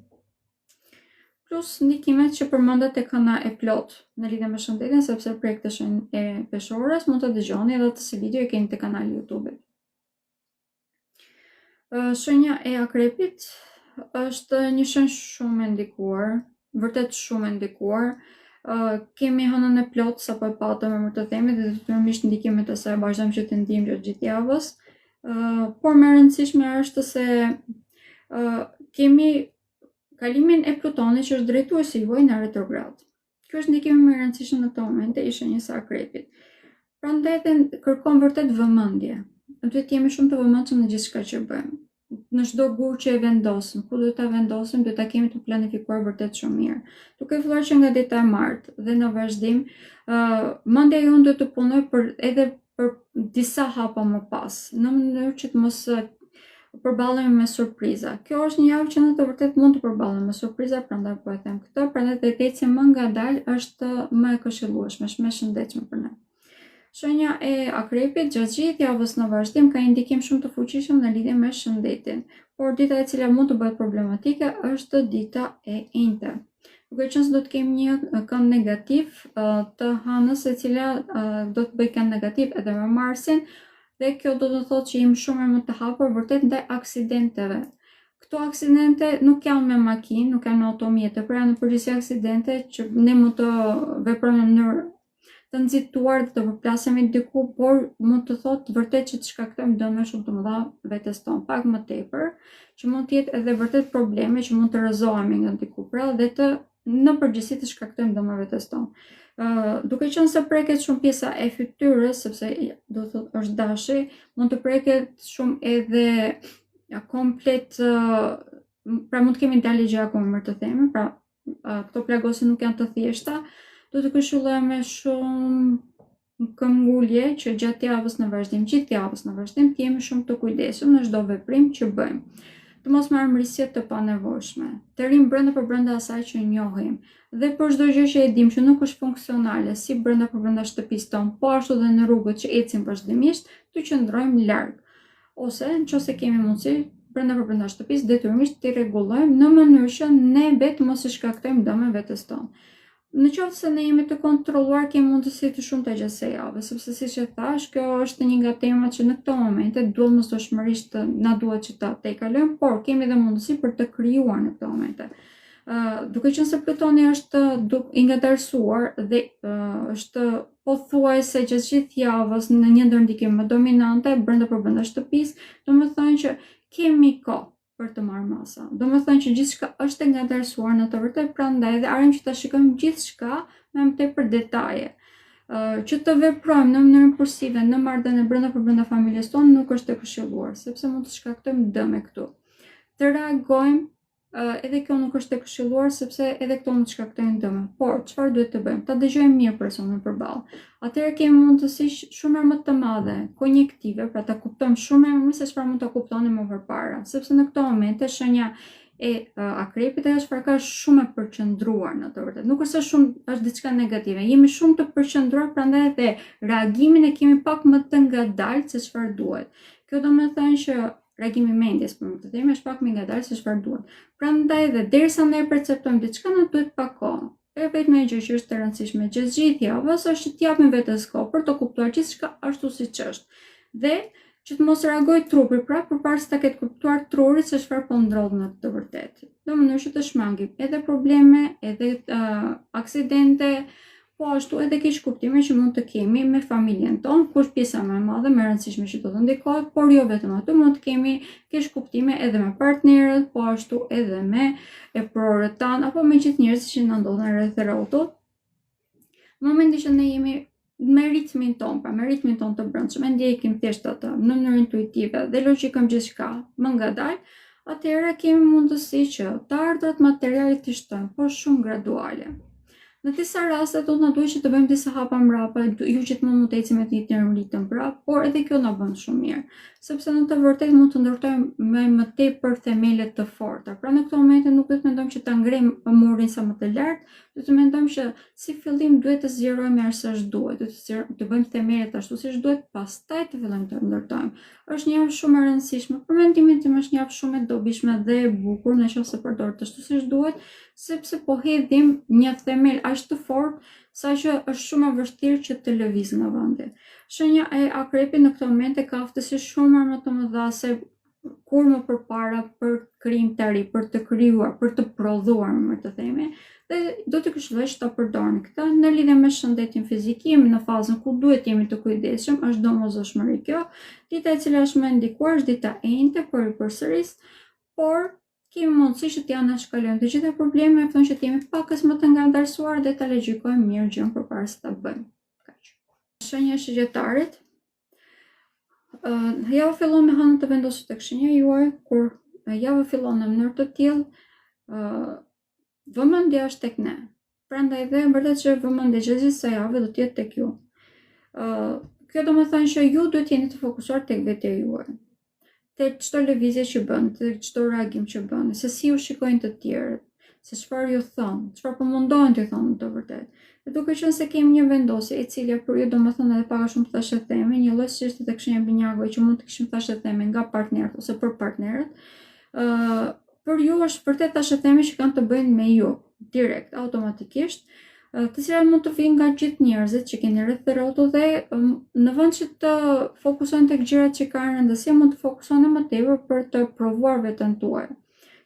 Plus ndikimet që përmendet tek hëna e plot në lidhje me shëndetin, sepse prej këtë shenjë e peshorës mund të dëgjoni edhe të si video e keni te kanali YouTube. Shenja e akrepit është një shenjë shumë e ndikuar, vërtet shumë e ndikuar. Kemi hënën e plot sapo e patëm më të themi dhe detyrimisht ndikimet e saj vazhdojmë që të ndijmë gjatë gjithë javës. Por më e rëndësishme është se kemi kalimin e Plutonit që është drejtuesi juaj në retrograd. Ky është ndikimi më i rëndësishëm në këtë moment i shenjës së akrepit. Prandaj kërkon vërtet vëmendje. Duhet të jemi shumë të vëmendshëm në gjithçka që bëjmë. Në çdo gur që e vendosim, ku do ta vendosim, duhet ta kemi të planifikuar vërtet shumë mirë. Duke filluar që nga dita e martë dhe në vazhdim, mendja jonë duhet të punojë edhe për disa hapa më pas, në mënyrë që të mos përballemi me surpriza. Kjo është një javë që në të vërtet mund të përballemi me surpriza, prandaj po e them këtë, prandaj të ecje më ngadalë është më e këshillueshme, më e shëndetshme për ne. Shenja e akrepit gjatë gjithë javës në vazhdim ka indikim shumë të fuqishëm në lidhje me shëndetin, por dita e cila mund të bëhet problematike është dita e njëjtë. Duke qenë se do të kemi një kënd negativ të hënës e cila do të bëjë kënd negativ edhe me Marsin, dhe kjo do të thotë që jemi shumë më të hapur vërtet ndaj aksidenteve. Këto aksidente nuk janë me makinë, nuk janë me automjete, por janë në përgjithësi aksidente që ne mund të veprojmë në mënyrë të nxituar dhe të përplasemi diku, por mund të thotë vërtet që të shkaktojmë dëme shumë të mëdha vetes tonë, pak më tepër, që mund të jetë edhe vërtet probleme që mund të rrëzohemi nga diku, pra dhe të në përgjithësi të shkaktojmë dëme vetes tonë. Duke qenë se preket shumë pjesa e fytyrës, sepse do të thotë është dashi, mund të preket shumë edhe komplet, pra mund të kemi dalje akoma më të themi, pra këto plagose nuk janë të thjeshta. Do të këshillojmë shumë këmbgulje që gjatë javës në vazhdim, gjithë javës në vazhdim, të jemi shumë të kujdesshëm në çdo veprim që bëjmë. Të mos marrim risque të panevojshme, të rrim brenda asaj që njohim, dhe për çdo gjë që e dim që nuk është funksionale, si brenda shtëpisë tonë, po ashtu dhe në rrugët që ecim vazhdimisht, të qëndrojmë larg. Ose nëse kemi mundësi brenda shtëpisë, detyrimisht të rregullojmë në mënyrë që ne vetë mos i shkaktojmë dëme vetes tonë. Në qoftë se ne jemi të kontrolluar, kemi mundësi të shumta gjatë kësaj jave, sepse siç e thash, kjo është një nga temat që në këto momente domosdoshmërisht na duhet që ta tejkalojmë, por kemi edhe mundësi për të krijuar në këto momente. Duke qenë se Plutoni është i ngadalësuar dhe është pothuajse gjatë gjithë javës në një ndër ndikim më dominante brenda shtëpisë, domethënë që kemi kohë për të marrë masa. Domethënë që gjithçka është e ngadalësuar në të vërtetë, prandaj dhe arrim që ta shikojmë gjithçka me më tepër detaje. Që të veprojmë në mënyrë impulsive në marrëdhënie brenda familjes tonë nuk është e këshilluar, sepse mund të shkaktojmë dëme këtu. Të reagojmë edhe kjo nuk është e këshilluar sepse edhe këto mund të shkaktojnë dëme. Por çfarë duhet të bëjmë? Ta dëgjojmë mirë personin përballë. Atëherë kemi mundësi shumë më të madhe konjektive, pra ta kuptojmë shumë më se çfarë mund ta kuptonim më përpara, sepse në këto momente shenja e akrepit ajo çfarë ka shumë e përqendruar në të vërtetë. Nuk është shumë është diçka negative. Jemi shumë të përqendruar, prandaj edhe reagimin e kemi pak më të ngadaltë se çfarë duhet. Kjo do të thënë që reagimi mendjes për më të themi është pak më ngadaltë se çfarë duhet. Prandaj dhe derisa ne perceptojmë diçka na duhet pak kohë. E vetëm gjë që është e rëndësishme gjithë javës është që t'japim vetes kohë për të kuptuar gjithçka ashtu siç është. Dhe që të mos reagojë trupi përpara se ta ketë kuptuar truri se çfarë po ndrodh në të vërtetë. Në mënyrë që të shmangim edhe probleme, edhe aksidente, po ashtu edhe keq kuptime që mund të kemi me familjen tonë, kush pjesa më e madhe më e rëndësishme që do të ndikohet, por jo vetëm aty, mund të kemi keq kuptime edhe me partnerët, po ashtu edhe me prorët tanë apo me gjithë njerëzit që na ndodhen rreth rrotut. Në momentin që ne jemi me ritmin ton, me ritmin ton të brendshëm, ndjekim thjesht atë në mënyrë intuitive dhe logjikëm gjithçka më ngadalë, atëherë kemi mundësi që të ardhurat materiale të shtojmë, por shumë graduale. Në disa raste do të na duhet që të bëjmë disa hapa mbrapa, jo gjithmonë mund të ecim me një ritëm prap, por edhe kjo na bën shumë mirë, sepse në të vërtetë mund të ndërtojmë me më tepër themele të forta. Pra në këto momente nuk duhet mendojmë që ta ngrejmë murin sa më të lartë, duhet të mendojmë që si fillim duhet të zgjerojmë ashtu siç duhet, të bëjmë themelet ashtu siç duhet, pastaj të fillojmë të ndërtojmë. Është një javë shumë e rëndësishme. Për mendimin tim është një javë shumë e dobishme dhe e bukur nëse përdoret ashtu siç duhet, sepse po hedhim një themel aq të fortë sa që është shumë e vështirë që të lëviz nga vendi. Shenja e akrepit në këtë moment ka aftësi shumë më të mëdha se kur më përpara për krijim të ri, për të krijuar, për të prodhuar, më të themi, dhe do të këshilloj që ta përdorni këtë në lidhje me shëndetin fizik. Jemi në fazën ku duhet jemi të kujdesshëm, është domosdoshmëri kjo. Dita e cila është më ndikuar është dita e njëjtë për përsëris, por kemi mundësi që t'ja anashkalojmë të gjitha probleme, thonë që t'jemi pakës më të ngadalësuar dhe ta logjikojmë mirë gjën përpara se ta bëjmë. Kaq. Shenja e shëgjetarit. Java fillon me hënë të vendosur tek shenja juaj, kur java fillon në mënyrë të tillë, vëmendja është tek ne. Prandaj dhe vërtet që vëmendja gjithë sa javë do të jetë tek ju. Kjo do të thënë që ju duhet jeni të fokusuar tek vetja juaj. Te çdo lëvizje që bën, te çdo reagim që bën, se si u shikojnë të tjerët, se çfarë ju thonë, çfarë po mundohen t'ju thonë të vërtetë. Dhe duke qenë se kemi një vendosje e cila për ju domethënë edhe pak a shumë thashë themi, një lloj si është tek shenja binjakove që mund të kishim thashë themi nga partnerët ose për partnerët, për ju është vërtet thashë themi që kanë të bëjnë me ju direkt, automatikisht, të cilat mund të vinë nga gjithë njerëzit që keni rreth rrotu dhe në vend që të fokusohen tek gjërat që kanë rëndësi, mund të fokusohen më tepër për të provuar veten tuaj.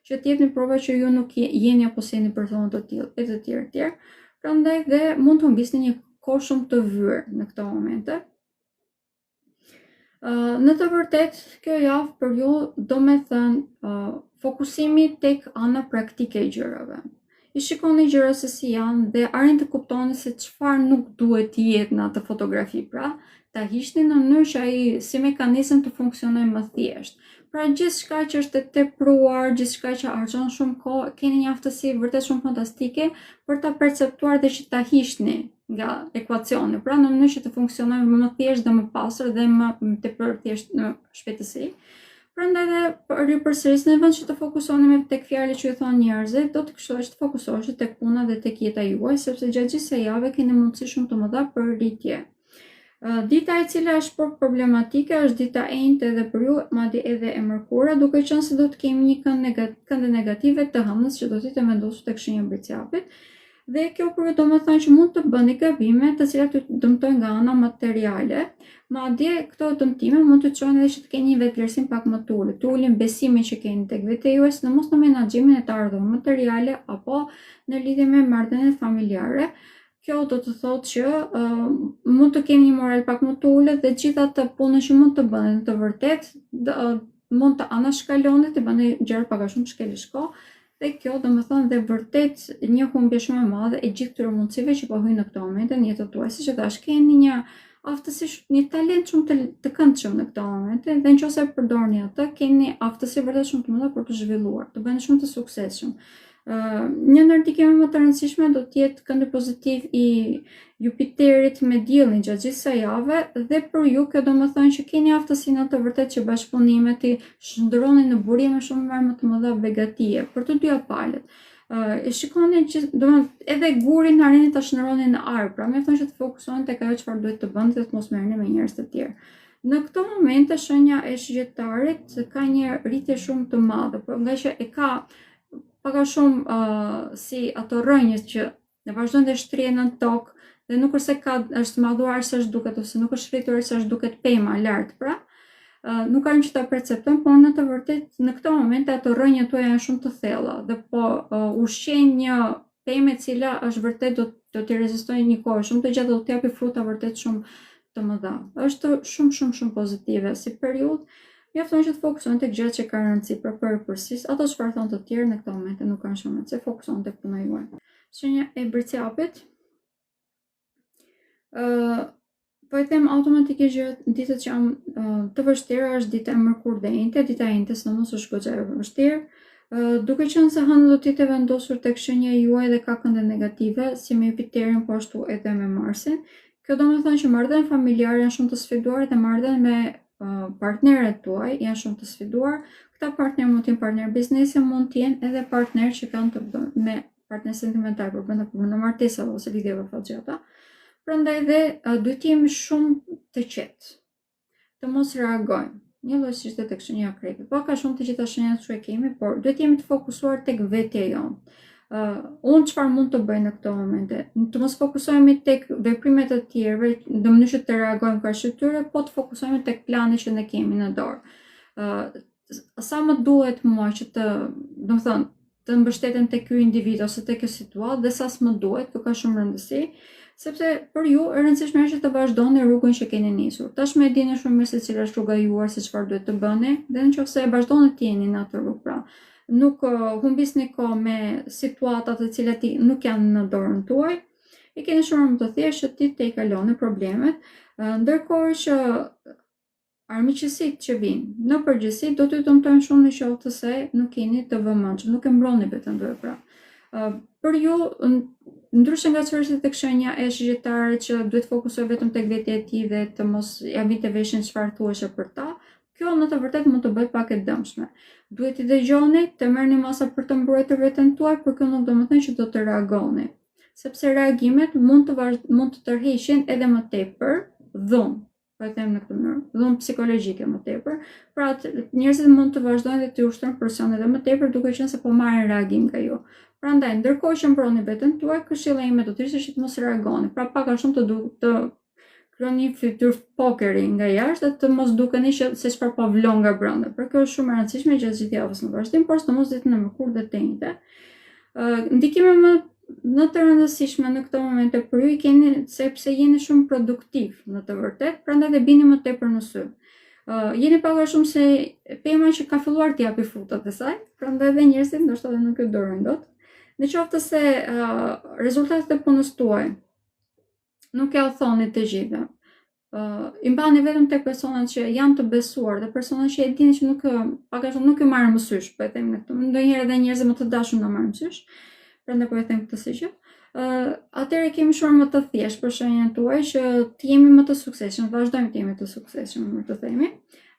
Që të jepni prova që ju nuk jeni apo jeni persona të tillë e të tjerë. Prandaj dhe mund të humbisni një kohë shumë të vyer në këto momente. Në të vërtetë, kjo javë për ju do me thënë fokusimi tek ana praktike e gjërave. I shikoni gjëra se si janë dhe arrin të kuptoni se çfarë nuk duhet të jetë në atë fotografi, pra ta hiqni në mënyrë që ai si mekanizëm të funksionojë më thjesht. Pra gjithçka që është e tepruar, gjithçka që harxhon shumë kohë, keni një aftësi vërtet shumë fantastike për ta perceptuar dhe që ta hiqni nga ekuacioni, pra në mënyrë që të funksionojë më thjesht dhe më pastër dhe më tepër thjesht në shpejtësi. Prandaj dhe ripërsërisni në vend që të fokusoheni tek fjalët që i thonë njerëzit, do të këshilloj të fokusohesh tek puna dhe tek jeta juaj, sepse gjatë gjithë kësaj jave keni mundësi shumë të mëdha për rritje. Dita e cila është problematike është dita e njëjtë edhe për ju, madje edhe e mërkura, duke qenë se do të kemi një këndë negative të hënës që do të jetë vendosur tek shenja mbricjapit. Dhe kjo për do të thënë që mund të bëni gabime të cilat ju dëmtojnë nga ana materiale, madje këto dëmtime mund të çojnë edhe që të keni një vetëvlerësim pak më të ulët, të ulin besimin që keni tek vetë juaj, sidomos në menaxhimin e të ardhurave materiale apo në lidhje me marrëdhëniet familjare. Kjo do të thotë që mund të keni një moral pak më të ulët dhe gjithë ato punë që mund të bëni në të vërtetë mund të anashkaloni të bëni gjëra pak a shumë shkelësh kohë. Dhe kjo do më thënë dhe vërtet një humbje shumë e madhe e gjithë këtyre mundësive që po hyjnë në këto momente në jetën tuaj, siç e thash, keni një një talent shumë të këndshëm në këto momente, dhe nëse e përdorni atë, keni aftësi vërtet shumë të mëdha për të zhvilluar, të bëni shumë të suksesshëm. Një ndër ndikimet më të rëndësishme do të jetë këndi pozitiv i Jupiterit me diellin gjatë gjithë kësaj jave, dhe për ju kjo do të thonë që keni aftësinë të vërtet që bashkëpunimet i shndroni në burime shumë më të mëdha begatie për të dyja palët. E shikoni që edhe gurin arrini ta shndroni në arë, pra mjafton që të fokusoni tek ajo çfarë duhet të bëni dhe të mos merreni me njerëz të tjerë. Në këto momente shenja e Shgjetarit ka një rritje shumë të madhe, por nga që e ka pak a shumë si ato rrënjët që ne vazhdojnë të shtrihen në tokë, dhe nuk është se është madhuar sa është duket, ose nuk është rritur sa është duket pema lart, pra nuk kanë që ta perceptojnë, por në të vërtetë në këto momente ato rrënjët tuaja janë shumë të thella, dhe po ushqejnë një pemë e cila është vërtet do t'i rezistojë një kohë shumë të gjatë, do t'japi fruta vërtet shumë të mëdha. Është shumë pozitive si periudhë. Mjafton që të fokusohen tek gjërat që kanë rëndësi përpërsisht, ato çfarë thonë të tjerë në këto momente nuk kanë shumë rëndësi, fokusohen tek puna juaj. Shenja e Birciapit. Po e them automatikisht ditët që janë të vështira është dita e mërkurë dhe njëjtë, dita e njëjtës domosdoshmë është goxha e vështirë. Duke qenë se hëna do të jetë vendosur tek shenja juaj dhe ka kënde negative, si me Jupiterin po ashtu edhe me Marsin. Kjo do të thonë që marrëdhëniet familjare janë shumë të sfiduar dhe marrëdhëniet me partnerët tuaj janë shumë të sfiduar. Këta partner mund të jenë partner biznesi, mund të jenë edhe partner që kanë të bëjnë me partner sentimental për brenda martesave ose lidhjeve fallxhata. Prandaj dhe duhet të jemi shumë të qetë, të mos reagojmë. Një lloj si tek shenja e Akrepit. Po ka shumë të gjitha shenjat që e kemi, por duhet të jemi të fokusuar tek vetja jonë. Unë çfarë mund të bëj në këto momente? Të mos fokusohemi tek veprimet e tjerëve, në mënyrë që të reagojmë kaq tyre, po të fokusohemi tek plani që ne kemi në dorë. Sa më duhet mua që të mbështeten tek ky individ ose tek kjo situatë, dhe sa s'më duhet, kjo ka shumë rëndësi. Sepse për ju e rëndësishme është që të vazhdoni rrugën që keni nisur. Tashmë e dini shumë mirë se cila është rruga juaj, se çfarë duhet të bëni, dhe nëse e vazhdoni të jeni në atë rrugë, pra nuk humbisni kohë me situata të cilat nuk janë në dorën tuaj, e keni shumë më të thjeshtë që të i kaloni problemet, ndërkohë që armiqësitë që vinë në përgjithësi do t'ju dëmtojnë shumë në qoftë se nuk jeni të vëmendshëm, nuk e mbroni veten tuaj, pra. Për ju, ndryshe nga çfarë tek shenja e Shgjetarit që duhet fokusohet vetëm tek vetja e tij dhe të mos ja vinte veshin çfarë thuheshe për ta, kjo në të vërtetë mund të bëhet pak e dëmshme. Duhet i dëgjoni, të merrni masa për të mbrojtur veten tuaj, por kjo nuk do të thonë që do të reagoni, sepse reagimet mund të tërheqin edhe më tepër dhunë. Po e them në këtë mënyrë, dhunë psikologjike më tepër, pra njerëzit mund të vazhdojnë dhe të ushtrojnë presion edhe më tepër, duke qenë se po marrin reagim nga ju. Prandaj, ndërkohë që mbroni veten tuaj, këshilla ime do të ishte që të mos reagoni. Pra pak a shumë të kryeni fytyrë pokeri nga jashtë dhe të mos dukeni se çfarë po vlon nga brenda. Pra kjo është shumë e rëndësishme gjatë gjithë javës në vazhdim, por sidomos ditën e mërkurë dhe të njëjtë. Ndikime më të rëndësishme në këto momente për ju i keni sepse jeni shumë produktiv në të vërtetë, prandaj dhe bini më tepër në sy. Jeni pak a shumë se pema që ka filluar të japi frutat e saj, prandaj dhe njerëzit ndoshta edhe nuk e dorojnë dot. Në qoftë se rezultatet e punës tuaj nuk ja u thoni të gjithë, i mbani vetëm tek personat që janë të besuar dhe personat që e dini që pak a shumë nuk e marrin më sysh, po e them në këtë. Ndonjëherë edhe njerëzit më të dashur na marrin sysh, prandaj po e them këtë si që. Atëherë kemi shumë më të thjeshtë për shenjën tuaj që të jemi më të suksesshëm, vazhdojmë të jemi të suksesshëm, më të themi.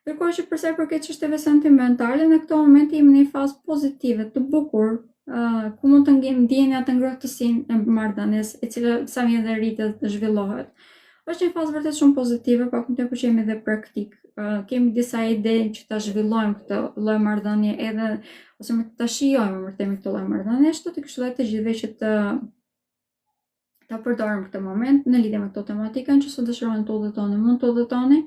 Ndërkohë që përsa i përket çështjeve sentimentale, në këtë moment jemi në një fazë pozitive, të bukur, ku mund të ndjeni atë ngrohtësinë e marrëdhënies, e cila sa vjen dhe rritet dhe zhvillohet. Është një fazë vërtet shumë pozitive, pak më tepër që jemi dhe praktik. Kemi disa ide që ta zhvillojmë këtë lloj marrëdhënie edhe ose ta shijojmë më themi këtë lloj marrëdhënie, ashtu të këshilloj të gjithëve që ta përdorim këtë moment në lidhje me këto tematika, nëse dëshironi të udhëtoni, mund të udhëtoni.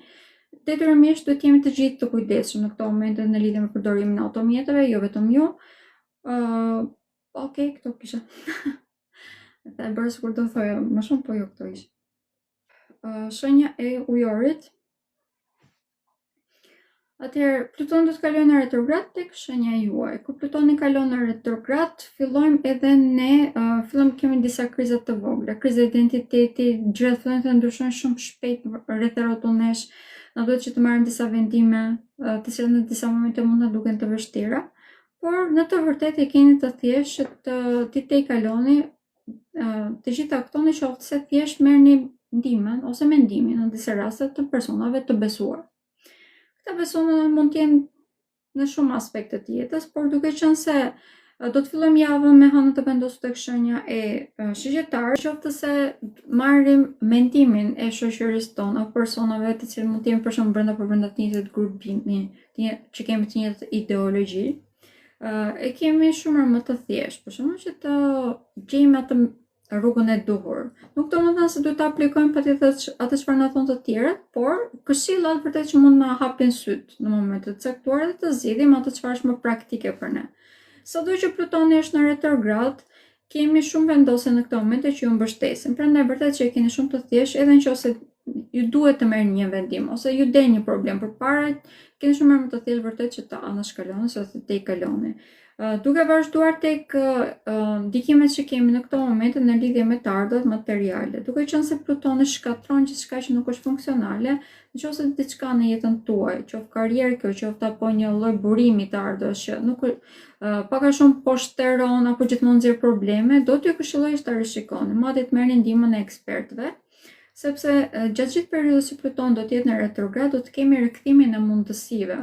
Detyrimisht duhet jemi të gjithë të kujdesshëm në këto momente në lidhje me përdorimin e automjeteve, jo vetëm ju. Okej, këto kisha. E bërë sikur do thoja më shumë, po jo këto ishin. Shenja e Ujorit. Atëherë, Plutoni do të kalojë në retrograd tek shenja juaj. Kur Plutoni kalon në retrograd, fillojmë edhe ne fillojmë kemi disa kriza të vogla, kriza identiteti, gjërat fillojnë të ndryshojnë shumë shpejt rreth nesh. Na duhet që të marrim disa vendime, të cilat në disa momente mund na duken të vështira, por në të vërtetë e keni të thjeshtë që ti te i kaloni të gjitha këto në qoftë se thjesht merrni ndihmën ose mendimin në disa raste të personave të besuar. Këta besone mund të jenë në shumë aspekte të jetës, por duke qenë se do të fillojmë javën me hënë të vendosur tek shenja e shigjetarë, qoftë se marrim mendimin e shoqërisë tonë, apo personave të cilët mund të jenë për shembull brenda të njëjtit grupimi, që kemi të njëjtat ideologji, e kemi shumë më të thjeshtë, për shembull që të gjejmë atë rrugën e duhur. Nuk do të thënë se duhet ta aplikojmë patjetër atë çfarë na thonë të tjerët, por këshillat vërtet që mund na hapin syt në momente të caktuara dhe të zgjidhim atë çfarë është më praktike për ne. Sado që Plutoni është në retrograd, kemi shumë vendosje në këto momente që ju mbështesin. Prandaj vërtet që e keni shumë të thjeshtë, edhe nëse ju duhet të merrni një vendim ose ju del një problem përpara, keni shumë më të thjeshtë vërtet që ta anashkaloni ose të i kaloni. Duke vazhduar tek ndikimet që kemi në këto momente në lidhje me të ardhurat materiale, duke qenë se Plutoni shkatron gjithçka që nuk është funksionale, nëse diçka në jetën tuaj, qoftë karrierë, qoftë apo një lloj burimi të ardhurës që nuk pak a shumë po shteron apo gjithmonë nxjerr probleme, do t'ju këshilloj të rishikoni, madje të merrni ndihmën e ekspertëve, sepse gjatë gjithë periudhës që Plutoni do të jetë në retrograd, do të kemi rikthimin e mundësive.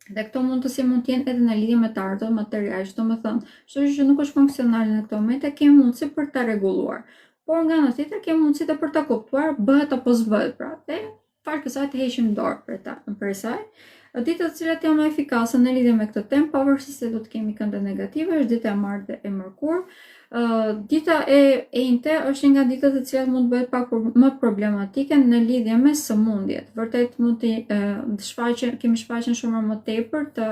Dhe këto mundësi mund të jenë edhe në lidhje me të ardhurat materiale, domethënë, çdo gjë që nuk është funksionale në këto momente kemi mundësi për ta rregulluar. Por nga ana tjetër kemi mundësi për ta kuptuar bëhet apo s'bëhet, pra, dhe fal kësaj të heqim dorë për saj. Ditët të cilat janë më efikase në lidhje me këtë temë, pavarësisht se do të kemi këndë negative, është dita e martë dhe e mërkur. Dita e njëjtë është një nga ditët të cilat mund të bëhet pak më problematike në lidhje me sëmundjet. Vërtet mund të kemi shfaqjen shumë më tepër të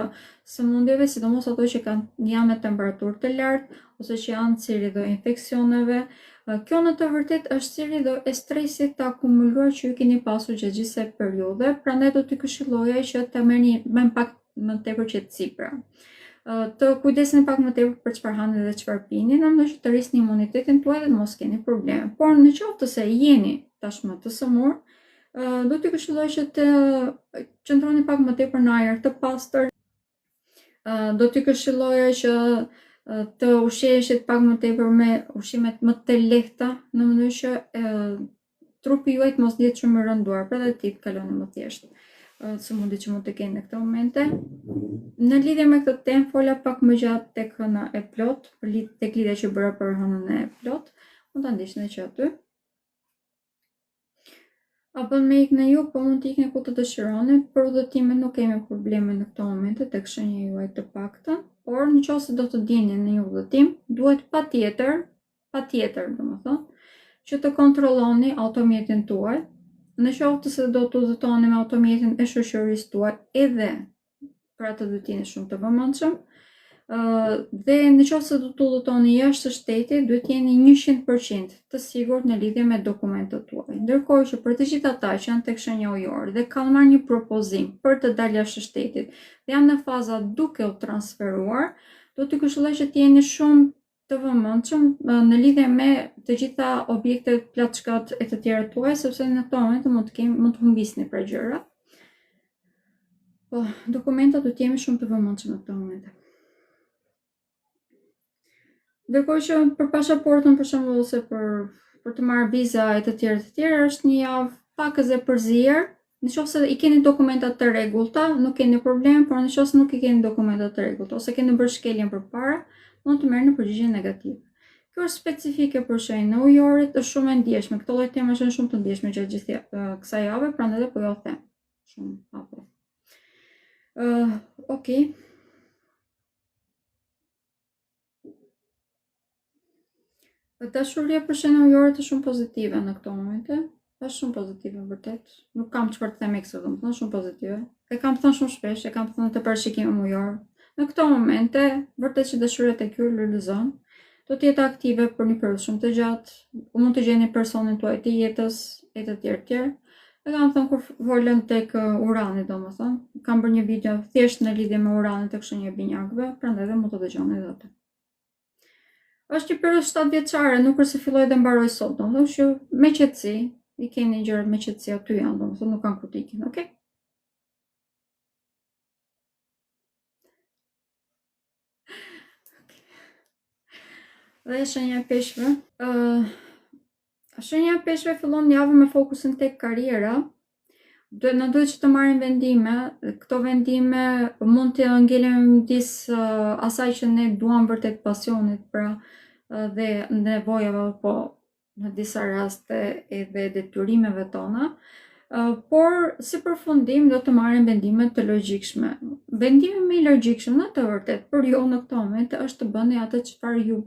sëmundjeve, sidomos ato që janë me temperaturë të lartë ose që janë cilëdo infeksioneve. Kjo në të vërtet është cilëdo e stresit të akumuluar që ju keni pasur gjatë gjithë kësaj periudhe, prandaj do t'ju këshilloja që ta merrni pak më tepër qetësi pra. Të kujdeseni pak më tepër për çfarë hani dhe çfarë pini, në mënyrë që të rrisni imunitetin tuaj dhe të mos keni probleme. Por në qoftë se jeni tashmë të sëmur, do t'ju këshilloj që të qëndroni pak më tepër në ajër të pastër. Do t'ju këshilloja që të ushqeheshit pak më tepër me ushqime më të lehta, në mënyrë që trupi juaj të mos jetë shumë i rënduar, pra dhe ti të kaloni më thjesht sëmundjet që mund të keni në këto momente. Në lidhje me këtë temë fola pak më gjatë tek hëna e plot, tek lidhja që bëra për hënën e plot, mund ta ndiqni që aty. Apo me ikën e ju, po mund të ikni ku të dëshironi, për udhëtimin nuk kemi probleme në këto momente tek shenja juaj të paktën, por nëse do të dieni në një udhëtim, duhet patjetër domethënë, që të kontrolloni automjetin tuaj. Në qoftë se do të udhëtoni me automjetin e shoqërisë tuaj, edhe për atë do të jeni shumë të vëmendshëm. Dhe në qoftë se do të udhëtoni jashtë shtetit, duhet të jeni 100% të sigurt në lidhje me dokumentet tuaja. Ndërkohë që për të gjithë ata që janë tek shenja ujore dhe kanë marrë një propozim për të dalë jashtë shtetit dhe janë në faza duke u transferuar, do t'ju këshilloj që të jeni shumë të vëmendshëm në lidhje me të gjitha objektet, plaçkat e të tjera tuaj, sepse në këto momente mund të humbisni për gjëra. Po, dokumentat do të jemi shumë të vëmendshëm në këto momente. Ndërkohë që për pasaportën, për shembull, ose për të marrë viza e të tjera është një javë pak e përzier. Nëse i keni dokumentat të rregullta, nuk keni problem, por nëse nuk i keni dokumentat të rregullta ose keni bërë shkeljen përpara, mund të merrni përgjigje negative. Kjo është specifike për shenjën e ujorit, është shumë e ndjeshme. Këto lloj tema janë shumë të ndjeshme gjatë gjithë kësaj jave, prandaj po jo them. Shumë hapur. Okej. Dashuria për shenjën ujore është shumë pozitive në këto momente. Është shumë pozitive vërtet. Nuk kam çfarë të them ekse, domethënë shumë pozitive. E kam thënë shumë shpesh, e kam thënë të parashikimit ujor. Në këto momente, vërtet që dashuria tek ju realizon, do të jetë aktive për një periudhë shumë të gjatë, mund të gjeni personin tuaj të jetës e të tjerë. E kam thënë kur folën tek urani, domethënë, kam bërë një video thjesht në lidhje me uranin tek shenja e binjakëve, prandaj edhe mund të dëgjoni edhe atë. Është një periudhë 7 vjeçare, nuk është se filloi dhe mbaroi sot, domethënë që me qetësi, i keni gjërat me qetësi aty janë, domethënë nuk kanë ku të ikin, okay? Dhe shenja e peshqve. Shenja e peshqve fillon javën me fokusin tek kariera. Na duhet që të marrim vendime. Këto vendime mund të ngelemi midis asaj që ne duam vërtet pasionit, pra dhe nevojave, po në disa raste edhe detyrimeve tona. Por si përfundim do të marrim vendime të logjikshme. Vendimi më i logjikshëm në të vërtet për ju në këtë moment është të bëni atë çfarë ju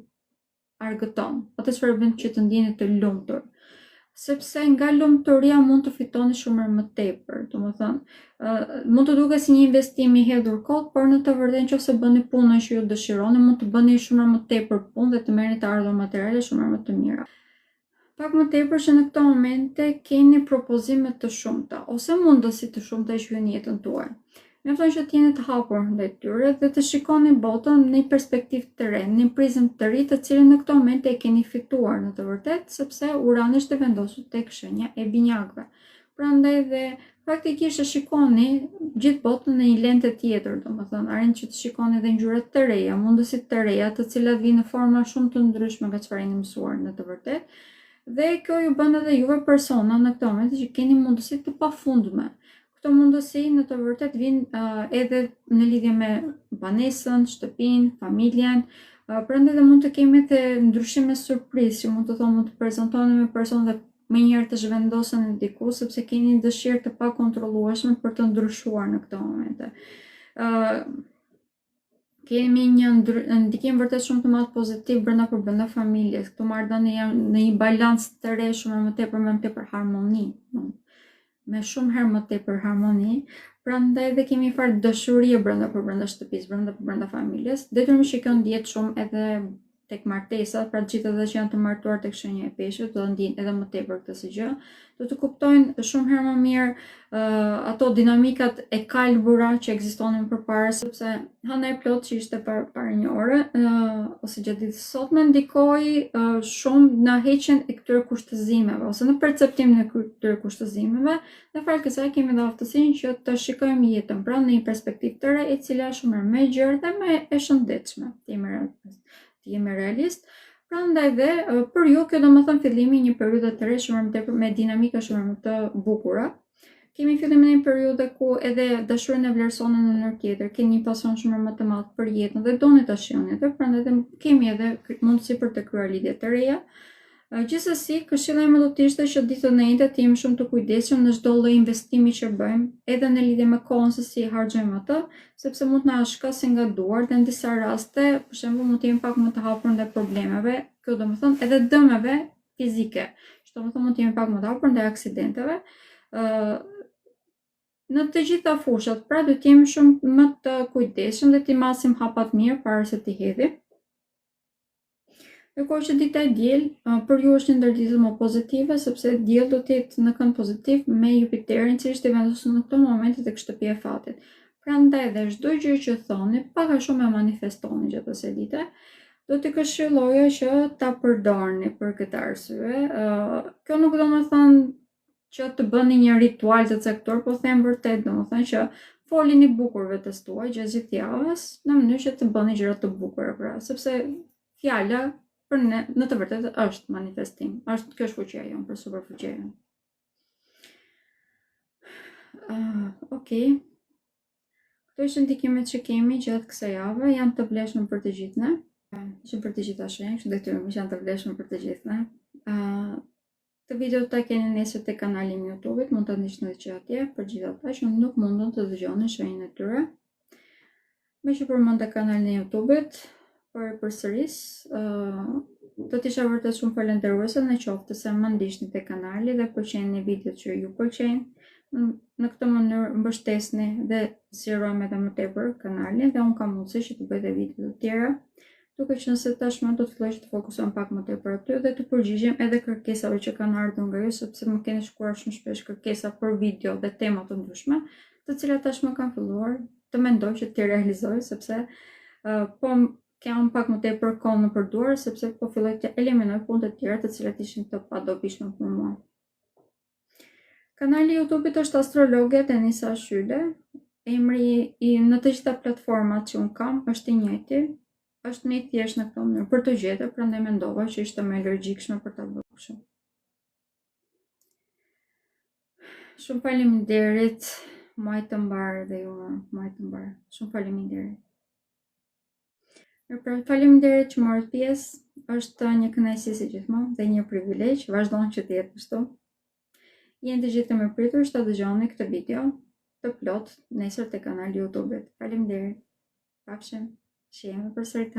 argëton, atë çfarë bën që të ndjeni të lumtur. Sepse nga lumturia mund të fitoni shumë më tepër, domethënë mund të duket si një investim i hedhur kot, por në të vërtetë nëse bëni punën që ju dëshironi, mund të bëni shumë më tepër punë dhe të merrni të ardhur materiale shumë më të mira. Pak më tepër që në këto momente keni propozime të shumta ose mundësi të shumta që vjen në jetën tuaj. Mjafton që të jeni të hapur ndaj tyre dhe të shikoni botën në një perspektivë të re, në një prizmë të ri, të cilën në këtë moment e keni fituar në të vërtetë, sepse Urani është vendosur tek shenja e binjakëve. Prandaj dhe faktikisht e shikoni gjithë botën në një lente tjetër, domethënë arrin që të shikoni edhe ngjyra të reja, mundësi të reja, të cilat vijnë në forma shumë të ndryshme nga çfarë jeni mësuar në të vërtetë. Dhe kjo ju bën edhe juve persona në këtë moment që keni mundësi të pafundme. Këto mundësi në të vërtet vinë edhe në lidhje me banesën, shtëpinë, familjen, prandaj dhe mund të kemi të ndryshime surprizë që mund të thonë mund të prezantoni me personë dhe më njëherë të zhvendosen në diku sepse keni dëshirë të pakontrollueshme për të ndryshuar në këto momente. Kemi një ndikim vërtet shumë të madh pozitiv brenda familjes. Këto marrëdhënie janë në një balancë të re shumë më tepër harmoni. Me shumë herë më tepër harmoni, prandaj dhe kemi një farë dashurie brenda shtëpisë, brenda familjes. Detyrimisht që kjo ndihet shumë edhe tek martesat, pra të gjithë ata që janë të martuar tek shenja e peshqve do të ndiejnë edhe më tepër këtë si gjë. Do të kuptojnë shumë herë më mirë ato dinamikat e kalbura që ekzistonin përpara, sepse hëna e plot që ishte para një ore ose gjatë ditës sotme ndikoi shumë në heqjen e këtyre kushtëzimeve ose në perceptimin e këtyre kushtëzimeve, dhe fal kësaj kemi dhe aftësinë që të shikojmë jetën pra në një perspektivë të re, e cila është shumë më e gjerë dhe më e shëndetshme. Të jemi realist. Prandaj dhe për ju kjo do të thënë fillimi i një periudhe të re shumë më tepër me dinamika shumë më të bukura. Kemi fillimin e një periudhe ku edhe dashurinë e vlerësoni në mënyrë tjetër, keni një pasion shumë më të madh për jetën dhe doni ta shihoni atë, prandaj dhe kemi edhe mundësi për të krijuar lidhje të reja. Gjithsesi, këshilla ime do të ishte që ditën e njëjtë të jemi shumë të kujdesshëm në çdo lloj investimi që bëjmë, edhe në lidhje me kohën se si harxojmë atë, sepse mund të na shkasë nga duar dhe në disa raste, për shembull, mund të jemi pak më të hapur ndaj problemeve, kjo do të thonë edhe dëmeve fizike. Që do të thonë mund të jemi pak më të hapur ndaj aksidenteve. Në të gjitha fushat, pra do të jemi shumë më të kujdesshëm dhe të masim hapat mirë para se të hedhim. Ndërkohë që dita e diel për ju është një ndërlidhje më pozitive, sepse diell do të jetë në kënd pozitiv me Jupiterin, i cili është i vendosur në këto momente tek shtëpia e fatit. Prandaj dhe çdo gjë që thoni, pak a shumë e manifestoni gjatë asaj dite. Do t'i këshilloja që ta përdorni për këtë arsye. Kjo nuk do të thonë që të bëni një ritual të caktuar, po them vërtet, domethënë që folini bukur vetes tuaj gjatë gjithë javës në mënyrë që të bëni gjëra të bukura, pra, sepse fjala për ne në të vërtetë është manifestim. Kjo është fuqia jonë, për superfuqia jonë. Okej. Këto ishin ndikimet që kemi gjatë kësaj jave, janë të vlefshme për të gjithë ne. Ishin për të gjitha shenjë, kështu detyrimisht janë të vlefshme për të gjithë ne. Këtë video ta keni nesër te kanali im YouTube-it, mund ta ndiqni që atje për gjithë ata që nuk mundon të dëgjoni shenjën e tyre. Me që përmend kanalin e YouTube-it, për përsëris, do t'isha vërtet shumë falenderuese në qoftë se më ndiqni te kanali dhe pëlqejnë videot që ju pëlqejnë. Në këtë mënyrë mbështesni dhe zgjerojmë edhe më tepër kanalin dhe unë kam mundësi që të bëj edhe video të tjera. duke që nëse tashmë do të filloj të fokusohem pak më tepër aty dhe të përgjigjem edhe kërkesave që kanë ardhur nga ju, sepse më keni shkruar shumë shpesh kërkesa për video dhe tema të ndryshme, të cilat tashmë kanë filluar të mendoj që t'i realizoj, sepse po kam pak më tepër kohë në përduar, sepse po filloj të eliminoj punët e tjera të cilat ishin të padobishme për mua. Kanali i YouTube-it është Astrologe Tenisa Shyle. Emri në të gjitha platformat që unë kam është i njëjti, është më i thjesht në këtë mënyrë për të gjetur, prandaj mendova që ishte më logjikshme për ta bërë kështu. Shumë faleminderit, muaj të mbar dhe ju muaj të mbar. Shumë faleminderit. Pra, faleminderit që morët pjesë, është një kënaqësi si gjithmonë dhe një privilegj, vazhdoni që të jetë kështu. Jeni të gjithë të më pritur që ta dëgjoni këtë video të plot nesër te kanali i YouTube-it. Faleminderit. Pafshim. Shihemi përsëri.